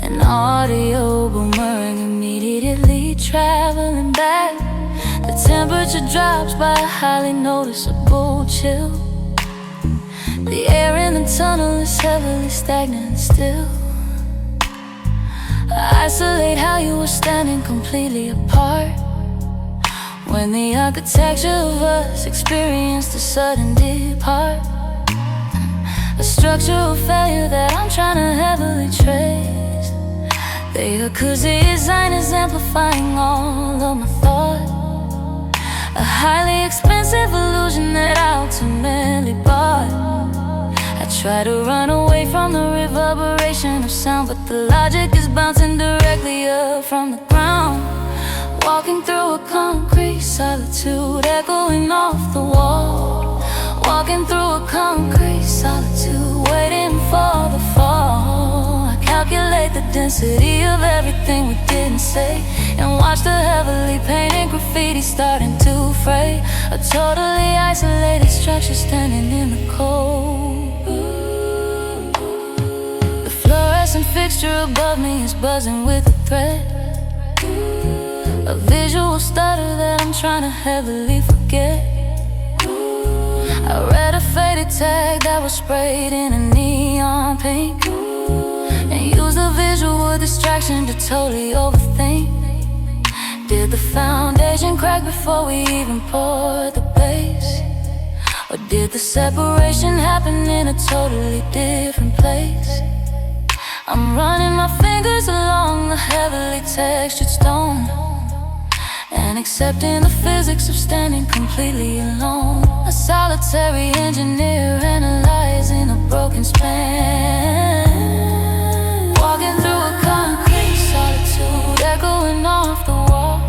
S2: An audio boomerang immediately traveling back. The temperature drops by a highly noticeable chill. The air in the tunnel is heavily stagnant still. Isolate how you were standing completely apart. When the architecture of us experienced a sudden depart. A structural failure that I'm trying to heavily trace. They cause the design is amplifying all of my thought. A highly expensive illusion that I ultimately bought. I try to run away from the reverberation of sound, but the logic is bouncing directly up from the ground. Walking through a concrete solitude, echoing off the wall. Walking through a concrete solitude, waiting for the fall. I calculate the density of everything we didn't say, and watch the heavily painted graffiti starting to fray. A totally isolated structure standing in the cold. The fluorescent fixture above me is buzzing with a thread. A visual stutter that I'm trying to heavily forget. I read a faded tag that was sprayed in a neon pink, and used a visual distraction to totally overthink. Did the foundation crack before we even poured the base? Or did the separation happen in a totally different place? I'm running my fingers along the heavily textured stone, and accepting the physics of standing completely alone. A solitary engineer analyzing a broken span. Walking through a concrete solitude, echoing off the wall.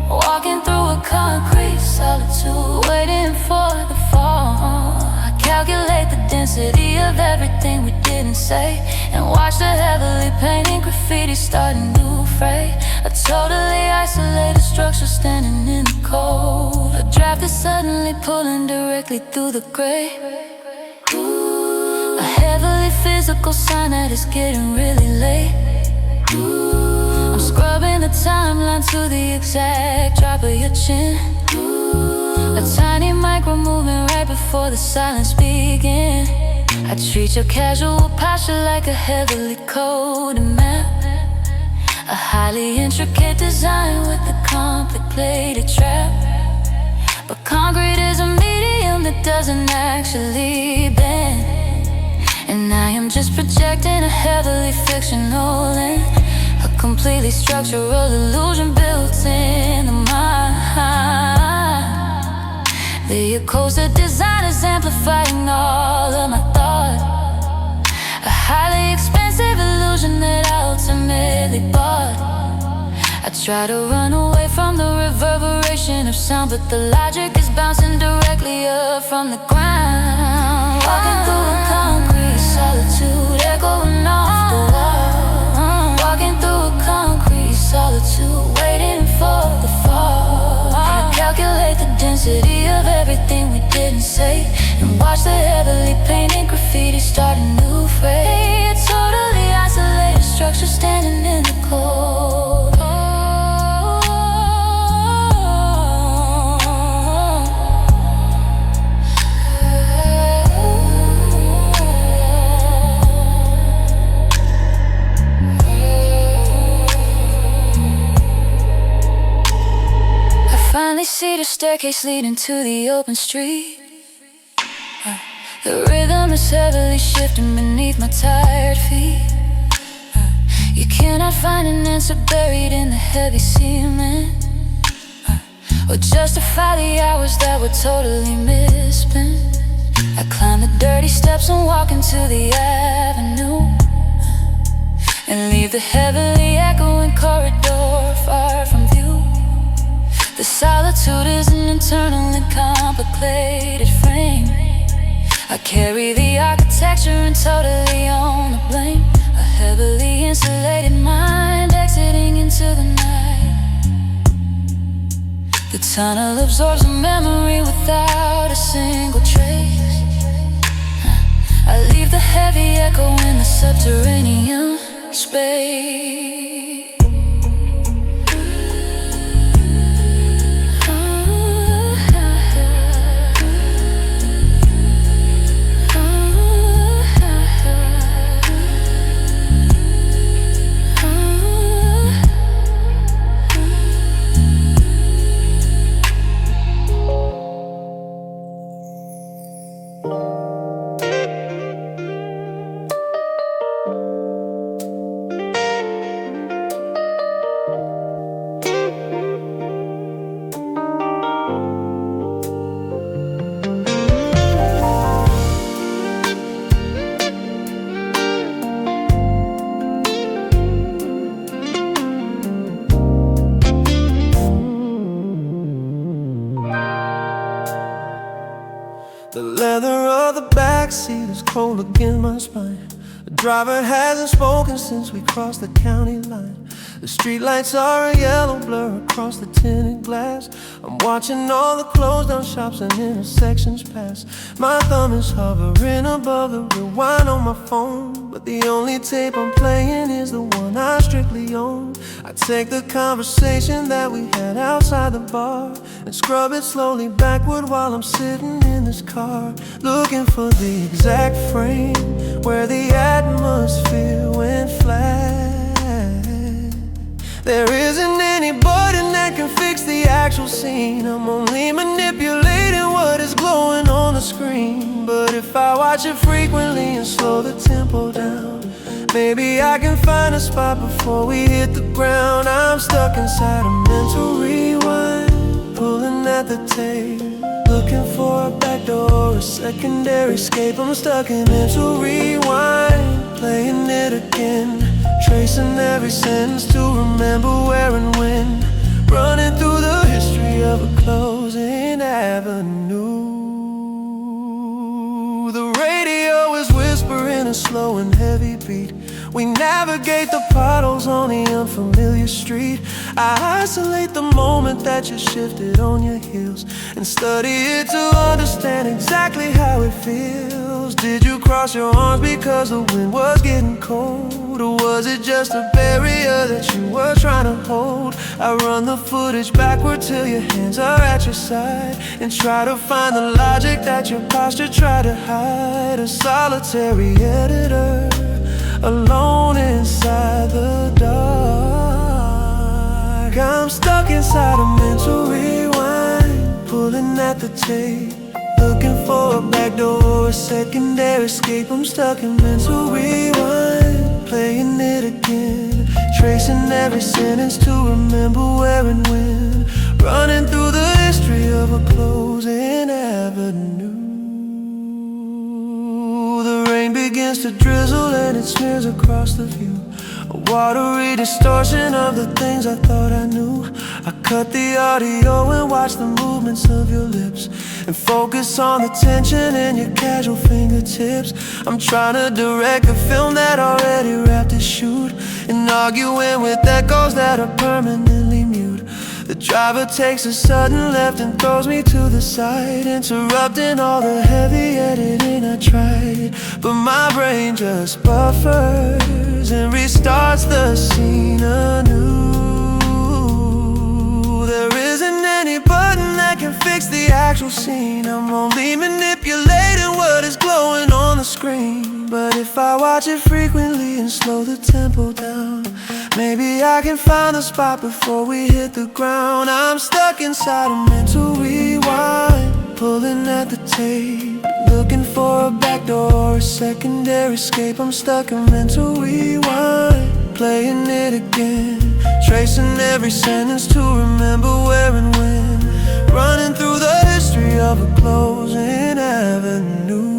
S2: Walking through a concrete solitude, waiting for the fall. I calculate the density of everything we didn't say, and watch the heavily painted graffiti starting to fray. A totally isolated structure standing in the cold. A draft is suddenly pulling directly through the gray. A heavily physical sign that it's getting really late. I'm scrubbing the timeline to the exact drop of your chin. A tiny micro movement right before the silence begins. I treat your casual posture like a heavily coded map. A highly intricate design with a complicated trap. But concrete is a medium that doesn't actually bend, and I am just projecting a heavily fictional lens. A completely structural illusion built in the mind. The acoustic design is amplifying all of my thought. A highly expensive illusion that I ultimately bought. I try to run away from the reverberation of sound, but the logic is bouncing directly up from the ground. Walking through a concrete solitude, echoing off the wall. Walking through a concrete solitude, waiting for the fall. I calculate the density of everything we didn't say, and watch the heavily painted graffiti starting to fray. A totally isolated structure standing in the cold. I finally see the staircase leading to the open street. The rhythm is heavily shifting beneath my tired feet. You cannot find an answer buried in the heavy cement, or justify the hours that were totally misspent. I climb the dirty steps and walk into the avenue, and leave the heavily echoing corridor far from view. The solitude is an internal and complicated frame. I carry the architecture and totally own the blame. A heavily insulated mind exiting into the night. The tunnel absorbs a memory without a single trace. I leave the heavy echo in the subterranean space.
S5: leather of the backseat is cold against my spine. The driver hasn't spoken since we crossed the county line. The streetlights are a yellow blur across the tinted glass. I'm watching all the closed down shops and intersections pass. My thumb is hovering above the rewind on my phone, but the only tape I'm playing is the one I strictly own. I take the conversation that we had outside the bar and scrub it slowly backward while I'm sitting in this car, looking for the exact frame where the atmosphere went flat. There isn't any button that can fix the actual scene. I'm only manipulating what is glowing on the screen. But if I watch it frequently and slow the tempo down, maybe I can find a spot before we hit the ground. I'm stuck inside a mental rewind, pulling at the tape, looking for a back door, a secondary escape. I'm stuck in mental rewind, playing it again, tracing every sentence to remember where and when, running through the history of a closing avenue. The radio is whispering a slow and heavy beat. We navigate the potholes on the unfamiliar street. I isolate the moment that you shifted on your heels and study it to understand exactly how it feels. Did you cross your arms because the wind was getting cold, or was it just a barrier that you were trying to hold? I run the footage backward till your hands are at your side and try to find the logic that your posture tried to hide. A solitary editor, alone inside the dark. I'm stuck inside a mental rewind, pulling at the tape, looking for a back door, a secondary escape. I'm stuck in mental rewind, playing it again, tracing every sentence to remember where and when, running through the history of a closing avenue. The rain begins to drizzle and it smears across the view, a watery distortion of the things I thought I knew. I cut the audio and watch the movements of your lips and focus on the tension in your casual fingertips. I'm trying to direct a film that already wrapped its shoot, and arguing with echoes that are permanently mute. The driver takes a sudden left and throws me to the side, interrupting all the heavy editing I tried. But my brain just buffers and restarts the scene anew. There isn't any button that can fix the actual scene. I'm only manipulating what is glowing on the screen. But if I watch it frequently and slow the tempo down, maybe I can find a spot before we hit the ground. I'm stuck inside a mental rewind, pulling at the tape, looking for a back door, a secondary escape. I'm stuck in mental rewind, playing it again, tracing every sentence to remember where and when, running through the history of a closing avenue.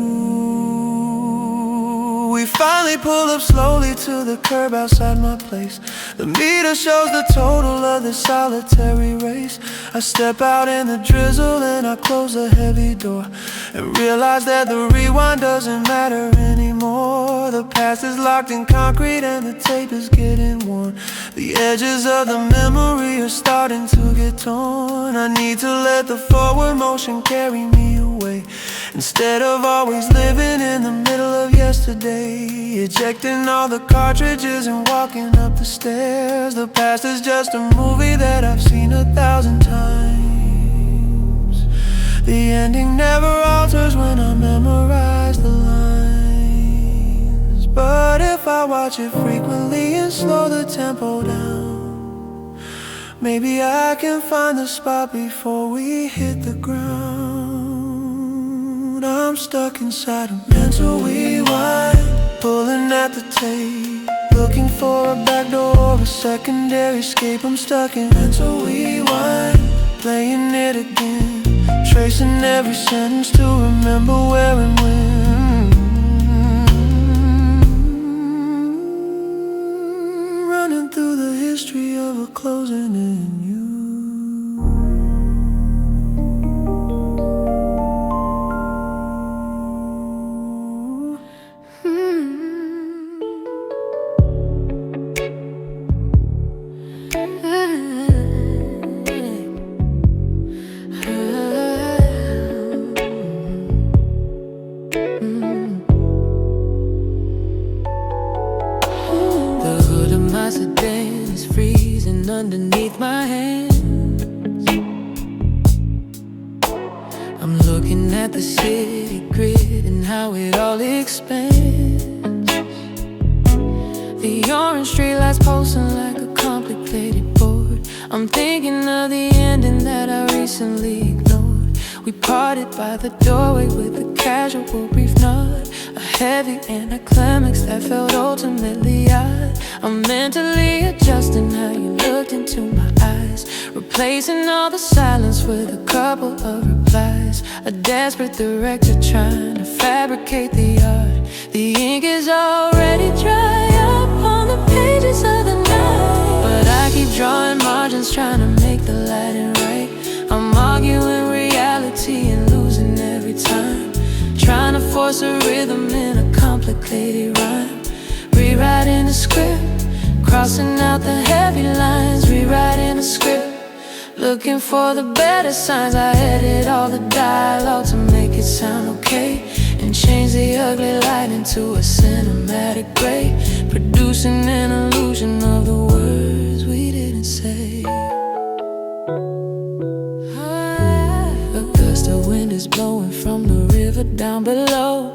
S5: We finally pull up slowly to the curb outside my place. The meter shows the total of this solitary race. I step out in the drizzle and I close the heavy door and realize that the rewind doesn't matter anymore. The past is locked in concrete and the tape is getting worn. The edges of the memory are starting to get torn. I need to let the forward motion carry me away, instead of always living in the middle of yesterday, ejecting all the cartridges and walking up the stairs. The past is just a movie that I've seen 1,000 times. The ending never alters when I memorize the lines. But if I watch it frequently and slow the tempo down, maybe I can find the spot before we hit the ground. I'm stuck inside a mental rewind, pulling at the tape, looking for a back door, a secondary escape. I'm stuck in mental rewind, playing it again, tracing every sentence to remember where and when, running through the history of a closing in you.
S3: at the city grid and how it all expands. The orange streetlights pulsing like a complicated board. I'm thinking of the ending that I recently ignored. We parted by the doorway with a casual brief nod, a heavy anticlimax that felt ultimately odd. I'm mentally adjusting how you looked into my eyes, replacing all the silence with a couple of replies. A desperate director trying to fabricate the art. The ink is already dry up on the pages of the night, but I keep drawing margins trying to make the lighting right. I'm arguing reality and losing every time, trying to force a rhythm in a complicated rhyme. Rewriting the script, crossing out the heavy lines. Rewriting the script, looking for the better signs. I edit all the dialogue to make it sound okay, and change the ugly light into a cinematic gray, producing an illusion of the words we didn't say. A gust of wind is blowing from the river down below.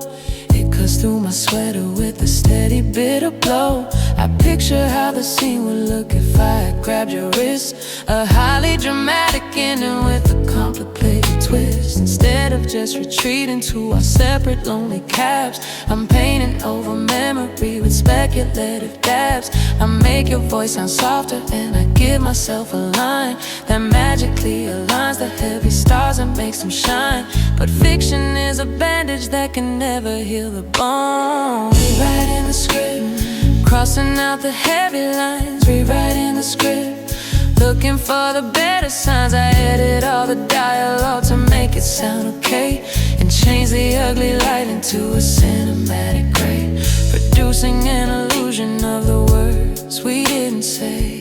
S3: It cuts through my sweater with a steady bitter blow. I picture how the scene would look if I had grabbed your wrist, a highly dramatic ending with a complicated twist. Instead of just retreating to our separate lonely cabs, I'm painting over memory with speculative dabs. I make your voice sound softer and I give myself a line that magically aligns the heavy stars and makes them shine. But fiction is a bandage that can never heal the bone. Rewriting the script, crossing out the heavy lines. Rewriting the script, looking for the better signs. I edit all the dialogue to make it sound okay, and change the ugly light into a cinematic gray, producing an illusion of the words we didn't say.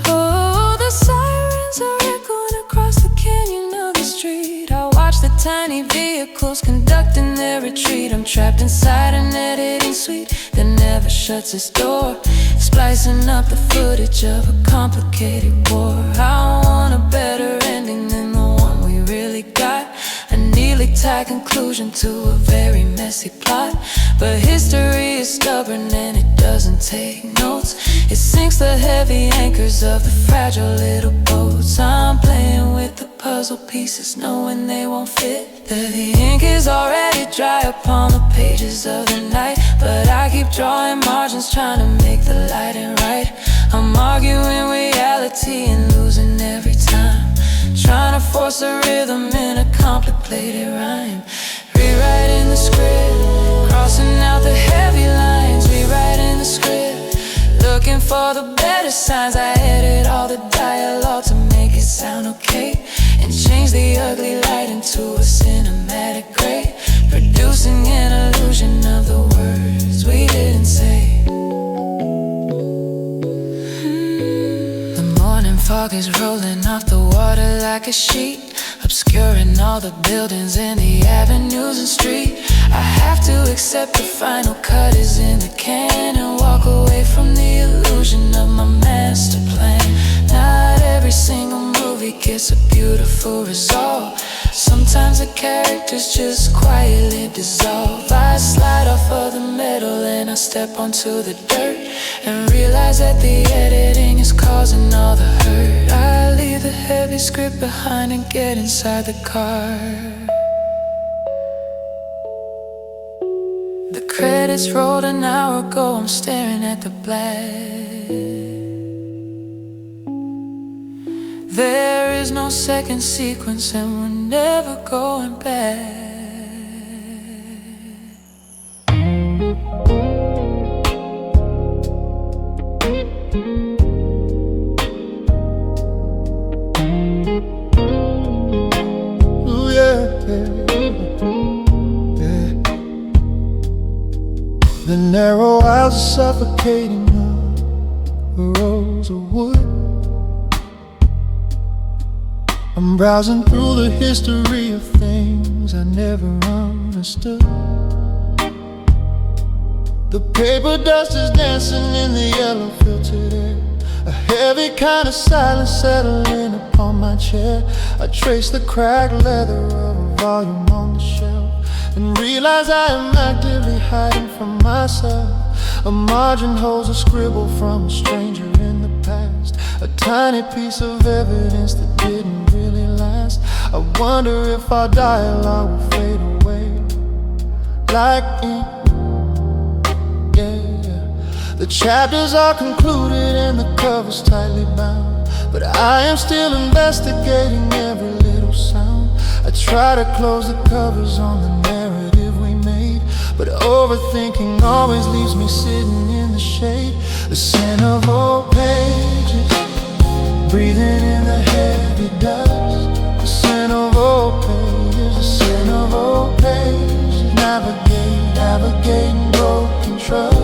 S3: Oh, the sirens are echoing across the canyon of the street. I watch the tiny vehicles conducting their retreat. I'm trapped inside an editing suite that never shuts its door, splicing up the footage of a complicated war. I want a better ending than the one we really got, a neatly tied conclusion to a very messy plot. But history is stubborn and it doesn't take notes. It sinks the heavy anchors of the fragile little boats. I'm playing with the puzzle pieces, knowing they won't fit. That the ink is already dry upon the pages of the night, but I keep drawing margins trying to make the lighting right. I'm arguing reality and losing every time, trying to force a rhythm in a complicated rhyme. Rewriting the script, crossing out the heavy lines. Rewriting the script, looking for the better signs. I edit all the dialogue to make it sound okay, and change the ugly light into a cinematic gray, producing an illusion of the words we didn't say. The morning fog is rolling off the water like a sheet, obscuring all the buildings in the avenues and street. I have to accept the final cut is in the can and walk away from the illusion of my master plan. Not every single movie gets a beautiful result. Sometimes the characters just quietly dissolve. I slide off of the metal and I step onto the dirt, and realize that the editing is causing all the hurt. I leave the heavy script behind and get inside the car. The credits rolled an hour ago, I'm staring at the black. There is no second sequence and we're never going back.
S5: Ooh, yeah, yeah. The narrow aisles are suffocating up rows of wood. I'm browsing through the history of things I never understood. The paper dust is dancing in the yellow filtered air. A heavy kind of silence settling upon my chair. I trace the cracked leather of a volume on the shelf and realize I am actively hiding from myself. A margin holds a scribble from a stranger in the past, a tiny piece of evidence that didn't really last. I wonder if our dialogue will fade away like ink. The chapters are concluded and the cover's tightly bound, but I am still investigating every little sound. I try to close the covers on the narrative we made, but overthinking always leaves me sitting in the shade. The scent of old pages, breathing in the heavy dust. The scent of old pages, the scent of old pages. Navigating broken trust.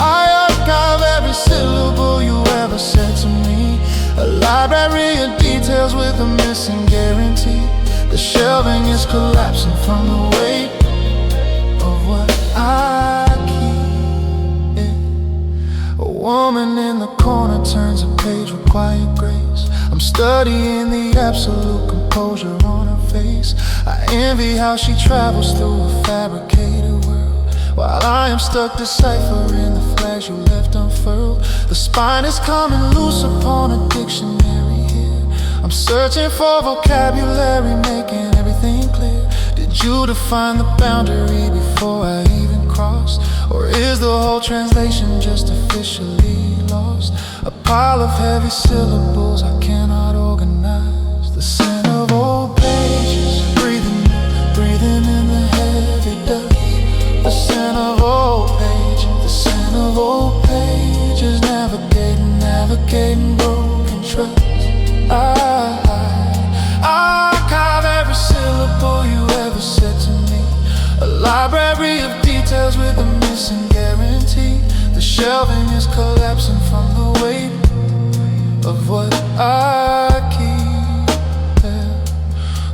S5: I archive every syllable you ever said to me, a library of details with a missing guarantee. The shelving is collapsing from the weight of what I keep. A woman in the corner turns a page with quiet grace. I'm studying the absolute composure on her face. I envy how she travels through a fabricated world, while I am stuck deciphering the flags you left unfurled. The spine is coming loose upon a dictionary here. I'm searching for vocabulary, making everything clear. Did you define the boundary before I even crossed? Or is the whole translation just officially lost? A pile of heavy syllables I cannot organize. The scent of old pages, breathing in the heavy dust. The scent of old pages, the scent of old pages. Navigating broken trust. I archive every syllable you ever said to me, a library of details with a missing guarantee. The shelving is collapsing from the weight of what I keep.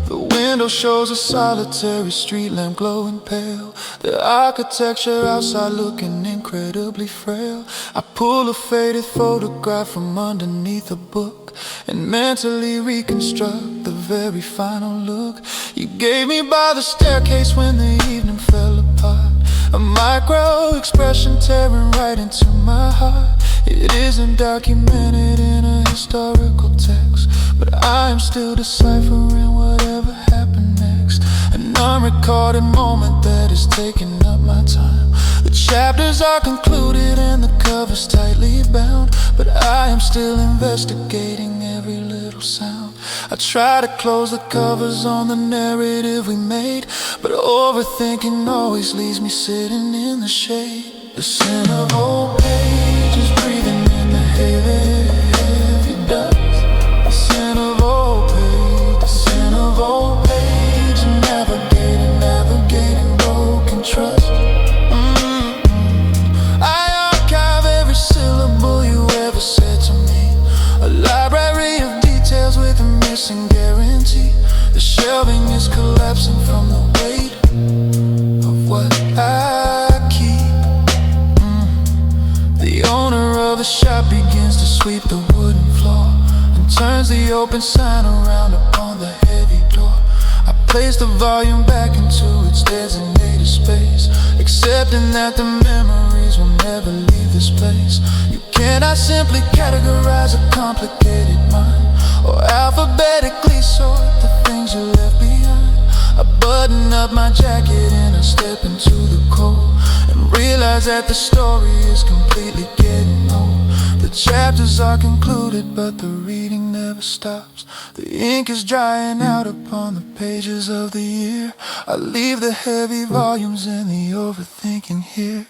S5: The window shows a solitary street lamp glowing pale, the architecture outside looking incredibly frail. I pull a faded photograph from underneath a book and mentally reconstruct the very final look you gave me by the staircase when the evening fell apart. A micro expression tearing right into my heart. It isn't documented in a historical text, but I am still deciphering whatever happened next. An unrecorded moment that is taking up my time. The chapters are concluded and the cover's tightly bound, but I am still investigating every little sound. I try to close the covers on the narrative we made, but overthinking always leaves me sitting in the shade. The scent of old pages, breathing in the heavy dust. The scent of old pages, the scent of old pages. Navigating broken trust. I archive every syllable you ever said to me, a library of details with a missing guarantee. The shelving is collapsing from the weight of what I keep. The owner of the shop begins to sweep the wooden floor and turns the open sign around upon the heavy door. I place the volume back into its designated space, accepting that the memories will never leave this place. You cannot simply categorize a complicated mind, or alphabetically sort the things you left behind. I button up my jacket and I step into the cold and realize that the story is completely getting old. The chapters are concluded, but the reading never stops. The ink is drying out upon the pages of the year. I leave the heavy volumes and the overthinking here.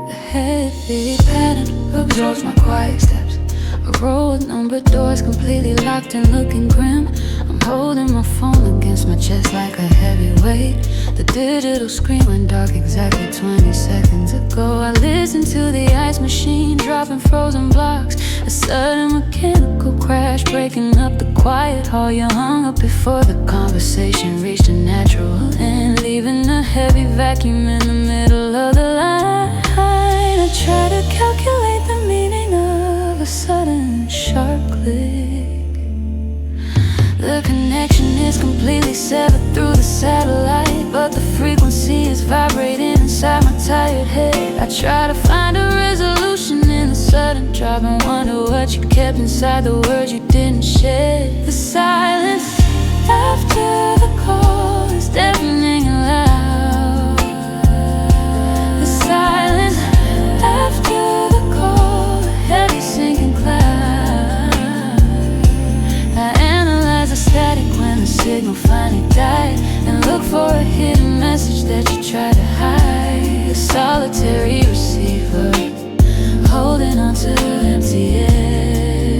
S3: The heavy pattern absorbs my quiet steps. A row of numbered doors completely locked and looking grim. I'm holding my phone against my chest like a heavyweight. The digital screen went dark exactly 20 seconds ago. I listened to the ice machine dropping frozen blocks. A sudden mechanical crash breaking up the quiet hall. You hung up before the conversation reached a natural end, leaving a heavy vacuum in the middle of the line. I try to calculate the meaning of a sudden sharp click. The connection is completely severed through the satellite, but the frequency is vibrating inside my tired head. I try to find a resolution in the sudden drop and wonder what you kept inside the words you didn't share. The silence after the call is deafening and loud. The silence after the call, a heavy sinking cloud. I analyze the static when the signal finally died, and look for a hidden message that you try to hide. A solitary receiver holding on to empty air.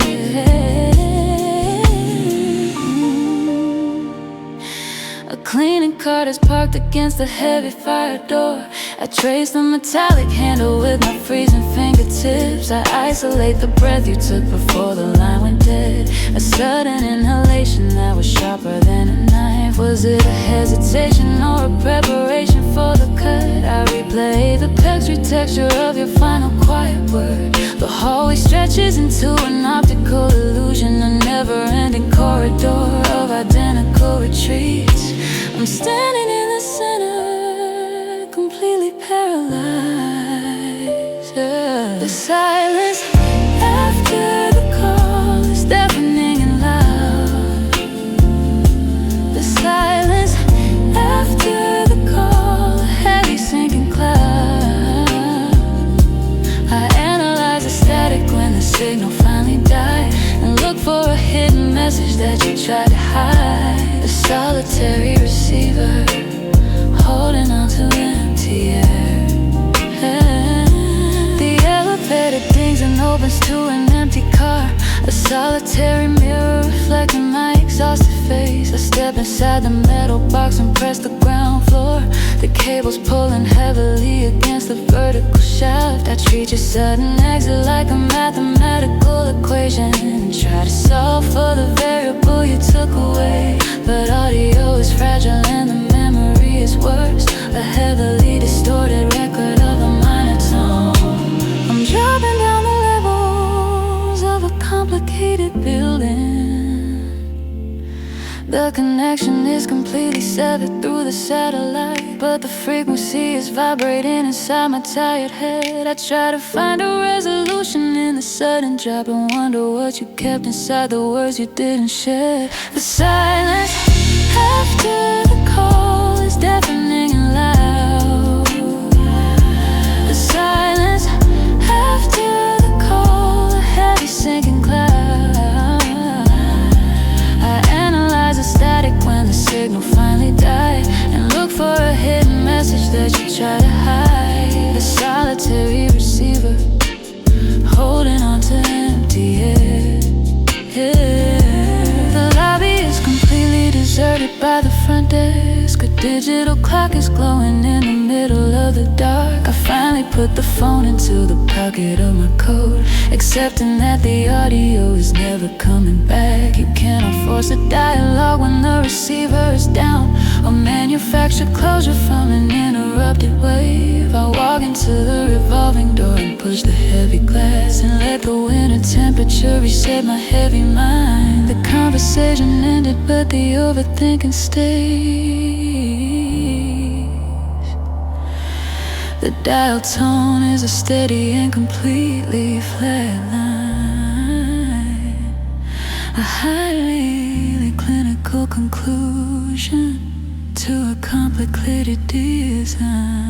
S3: A cleaning cart is parked against the heavy fire door. I trace the metallic handle with my freezing fingertips. I isolate the breath you took before the line went dead. A sudden inhalation that was sharper than a knife. Was it a hesitation or a preparation for the cut? I replay the texture of your final quiet word. The hallway stretches into an optical illusion, a never-ending corridor of identical retreats. I'm standing in the center, completely paralyzed. The silence after the call is deafening and loud. The silence after the call, a heavy sinking cloud. I analyze the static when the signal finally died, and look for a hidden message that you tried to hide. A solitary receiver holding on to empty air. The elevator dings and opens to an empty car. A solitary mirror reflecting my exhausted face. I step inside the metal box and press the ground floor. The cables pulling heavily against the vertical shaft. I treat your sudden exit like a mathematical equation, and try to solve for the variable you took away. But audio is fragile and the memory is worse. A heavily distorted record of a minor tone. I'm dropping down the levels of a complicated building. The connection is completely severed through the satellite, but the frequency is vibrating inside my tired head. I try to find a resolution in the sudden drop and wonder what you kept inside the words you didn't share. The silence after the call is deafening and loud. The silence after the call, a heavy sinking cloud. I analyze the static when the signal finally died, and look for a hidden message that you try to hide. A solitary receiver holding on to empty air. The lobby is completely deserted by the front desk. A digital clock is glowing in the middle of the dark. I finally put the phone into the pocket of my coat, accepting that the audio is never coming back. You cannot force a dialogue when the receiver is down, or manufacture closure from an interrupted wave. I walk into the revolving door and push the heavy glass, and let the winter temperature reset my heavy mind. The conversation ended, but the overthinking stays. The dial tone is a steady and completely flat line. A highly clinical conclusion to a complicated design.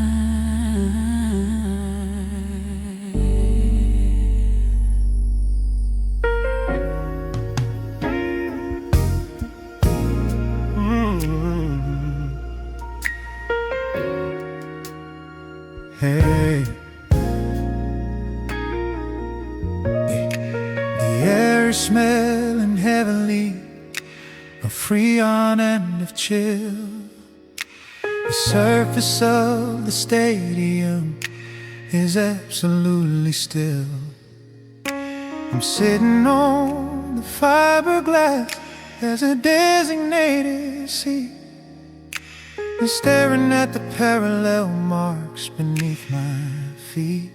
S5: Hey, the air is smelling heavily of Freon and if chill. The surface of the stadium is absolutely still. I'm sitting on the fiberglass as a designated seat, and staring at the parallel marks beneath my feet.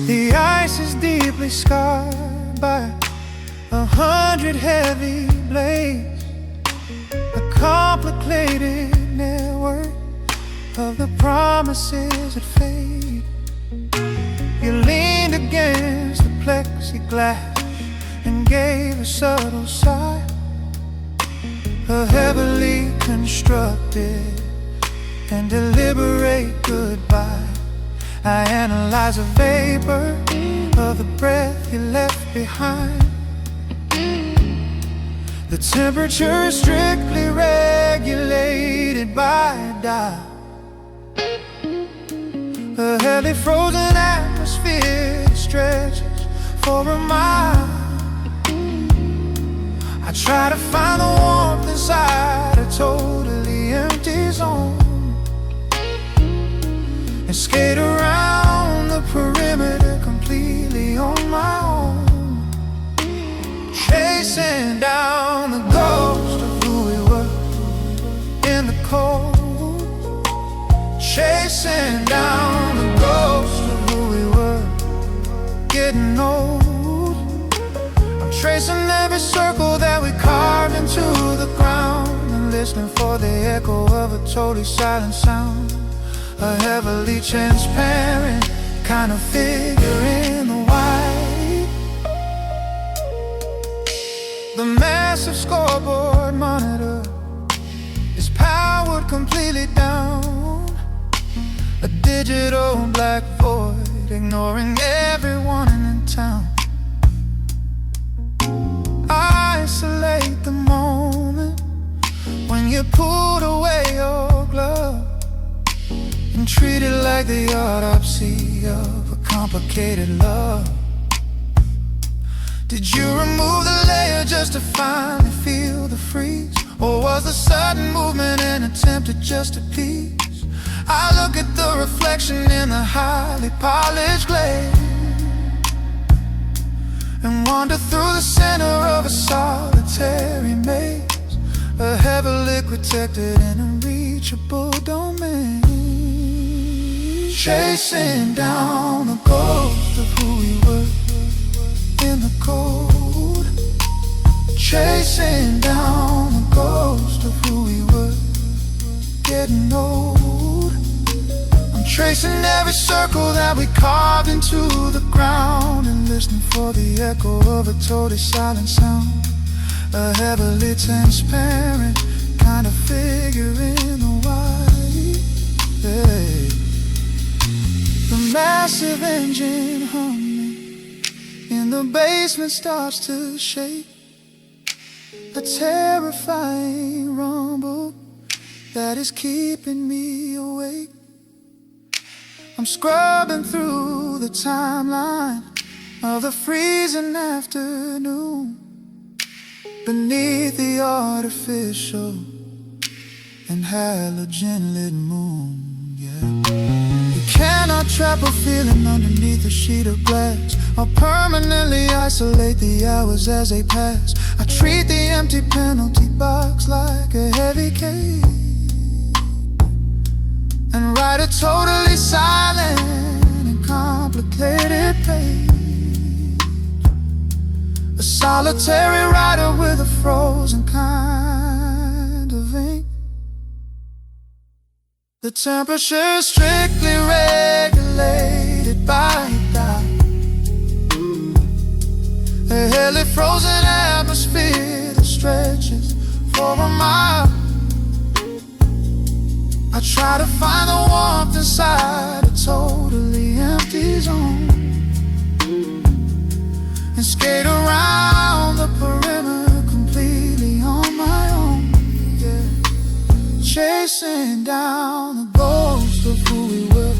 S5: The ice is deeply scarred by 100 heavy blades, a complicated network of the promises that fade. You leaned against the plexiglass and gave a subtle sigh, a heavily constructed and deliberate goodbye. I analyze a vapor of the breath you left behind. The temperature is strictly regulated by a dial. A heavily frozen atmosphere stretches for a mile. I try to find the warmth inside a totally empty zone, and skate around the perimeter completely on my own, chasing down the ghost of who we were in the cold, chasing down the ghost of who we were, getting old. I'm tracing every circle that we carved into the ground, and listening for the echo of a totally silent sound, a heavily transparent kind of figure in the white. The massive scoreboard monitor is powered completely down, a digital black void ignoring everyone in town. Isolate the moment when you pulled away your glove, and treat it like the autopsy of a complicated love. Did you remove the layer just to finally feel the freeze? Or was the sudden movement an attempt to just appease? I look at the reflection in the highly polished glaze, and wander through the center of a solitary maze, a heavy liquid protected in a reachable domain, chasing down the ghost of who we were in the cold, chasing down the ghost of who we were, getting old. I'm tracing every circle that we carved into the ground, and listening for the echo of a totally silent sound, a heavily transparent kind of figure in the white. Hey. The massive engine humming in the basement starts to shake, a terrifying rumble that is keeping me awake. I'm scrubbing through the timeline of the freezing afternoon, beneath the artificial and halogen-lit moon, yeah. You cannot trap a feeling underneath a sheet of glass, or permanently isolate the hours as they pass. I treat the empty penalty box like a heavy cage, and write a totally silent and complicated page, a solitary writer with a frozen kind of ink. The temperature is strictly regulated by a dial, a heavily frozen atmosphere that stretches for a mile. I try to find the warmth inside a totally empty zone, and skate around the perimeter completely on my own, yeah. Chasing down the ghost of who we were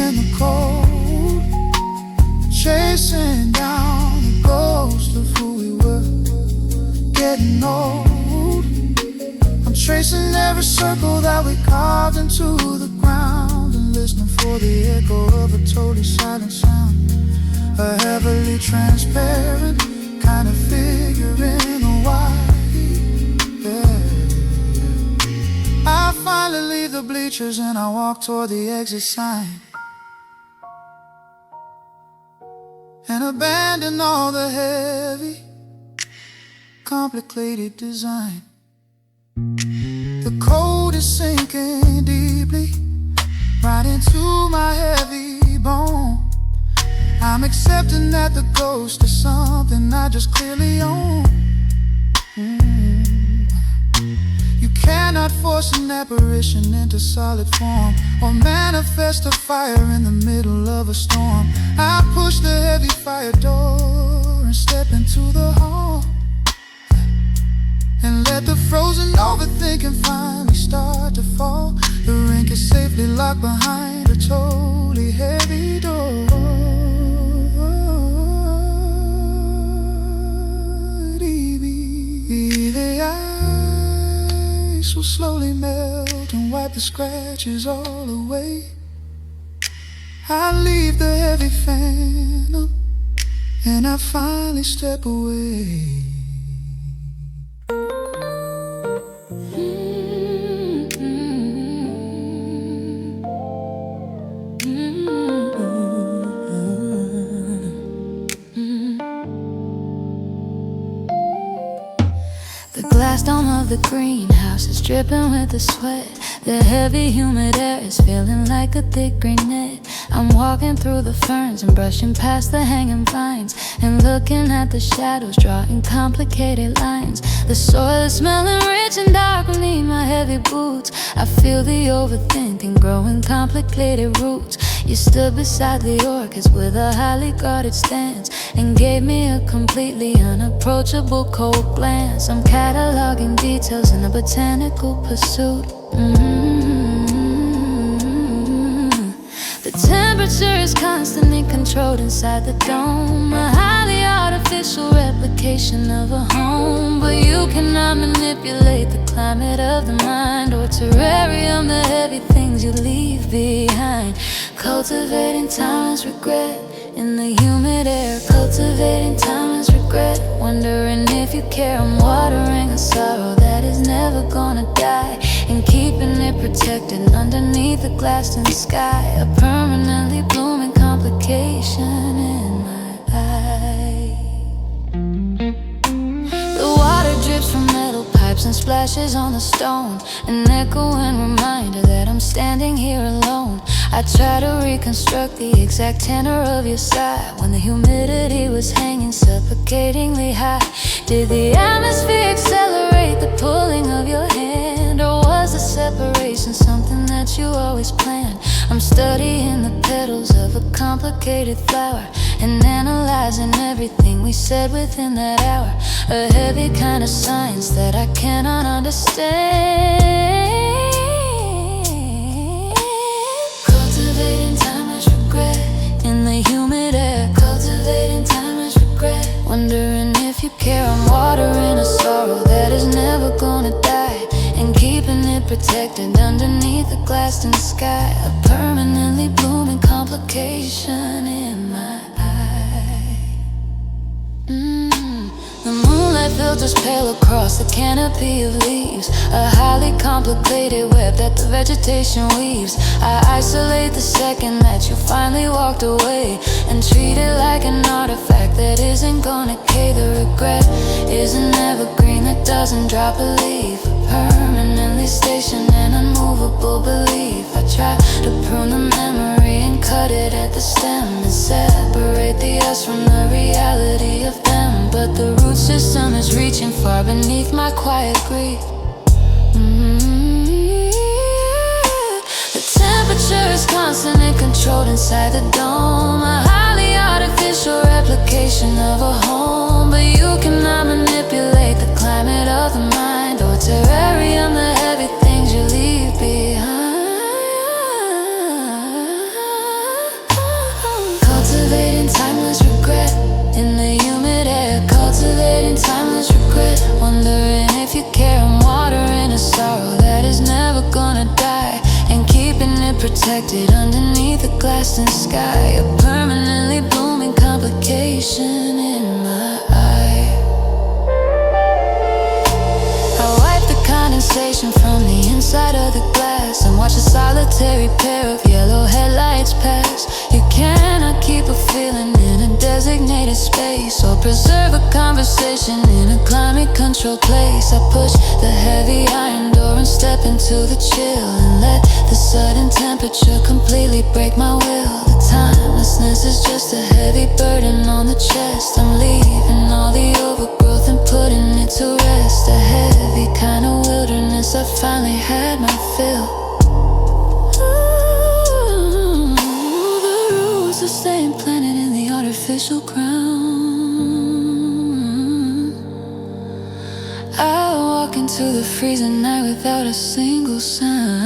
S5: in the cold, chasing down the ghost of who we were, circle that we carved into the ground, and listening for the echo of a totally silent sound. A heavily transparent kind of figure in the white, yeah. I finally leave the bleachers and I walk toward the exit sign, and abandon all the heavy, complicated design. The cold is sinking deeply right into my heavy bone. I'm accepting that the ghost is something I just clearly own. You cannot force an apparition into solid form, or manifest a fire in the middle of a storm. I push the heavy fire door and step into the hall, and let the frozen overthinking finally start to fall. The rink is safely locked behind a totally heavy door. The ice will slowly melt and wipe the scratches all away. I leave the heavy phantom and I finally step away.
S2: The glass dome of the greenhouse is dripping with the sweat. The heavy humid air is feeling like a thick green net. I'm walking through the ferns and brushing past the hanging vines, and looking at the shadows, drawing complicated lines. The soil is smelling rich and dark beneath my heavy boots. I feel the overthinking growing complicated roots. You stood beside the orchids with a highly guarded stance, and gave me a completely unapproachable cold glance. I'm cataloging details in a botanical pursuit. The temperature is constantly controlled inside the dome, a highly artificial replication of a home. But you cannot manipulate the climate of the mind, or terrarium the heavy things you leave behind. Cultivating timeless regret in the humid air, cultivating timeless regret. Wondering if you care, I'm watering a sorrow that is never gonna die, and keeping it protected underneath the glassed-in sky. A permanently blooming complication in my eye. The water drips from metal pipes and splashes on the stone, an echoing reminder that I'm standing here alone. I try to reconstruct the exact tenor of your sigh when the humidity was hanging suffocatingly high. Did the atmosphere accelerate the pulling of your hand, or was the separation something that you always planned? I'm studying the petals of a complicated flower, and analyzing everything we said within that hour. A heavy kind of science that I cannot understand. Cultivating timeless regret in the humid air, cultivating timeless regret. Wondering if you care, I'm watering a sorrow that is never gonna die, and keeping it protected underneath the glassed-in sky. A permanently blooming complication in my eye. The moonlight filters pale across the canopy of leaves, a highly complicated web that the vegetation weaves. I isolate the second that you finally walked away, and treat it like an artifact that isn't gonna decay. The regret is an evergreen that doesn't drop a leaf, permanently stationed and unmovable belief. I try to prune the memory and cut it at the stem, and separate the us from the reality of them. But the root system is reaching far beneath my quiet grief. The temperature is constantly controlled inside the dome, a highly artificial replication of a home. But you cannot manipulate the climate of the mind, or terrarium the heavy things you leave behind. Cultivating timeless regret in the humid air, cultivating timeless regret. Wondering if you care, I'm watering a sorrow that is never
S3: protected underneath a glassed-in sky. A permanently blooming complication in my eye. I wipe the condensation from the inside of the glass and watch a solitary pair of yellow headlights pass. You cannot keep a feeling in a designated space, or preserve a conversation in a climate-controlled place. I push the heavy iron door and step into the chill, and let the sudden temperature completely break my will. The timelessness is just a heavy burden on the chest. I'm leaving all the overgrowth and putting it to rest. A heavy kind of wilderness, I finally had my fill. The roots are staying planted in the artificial ground. I walk into the freezing night without a single sign.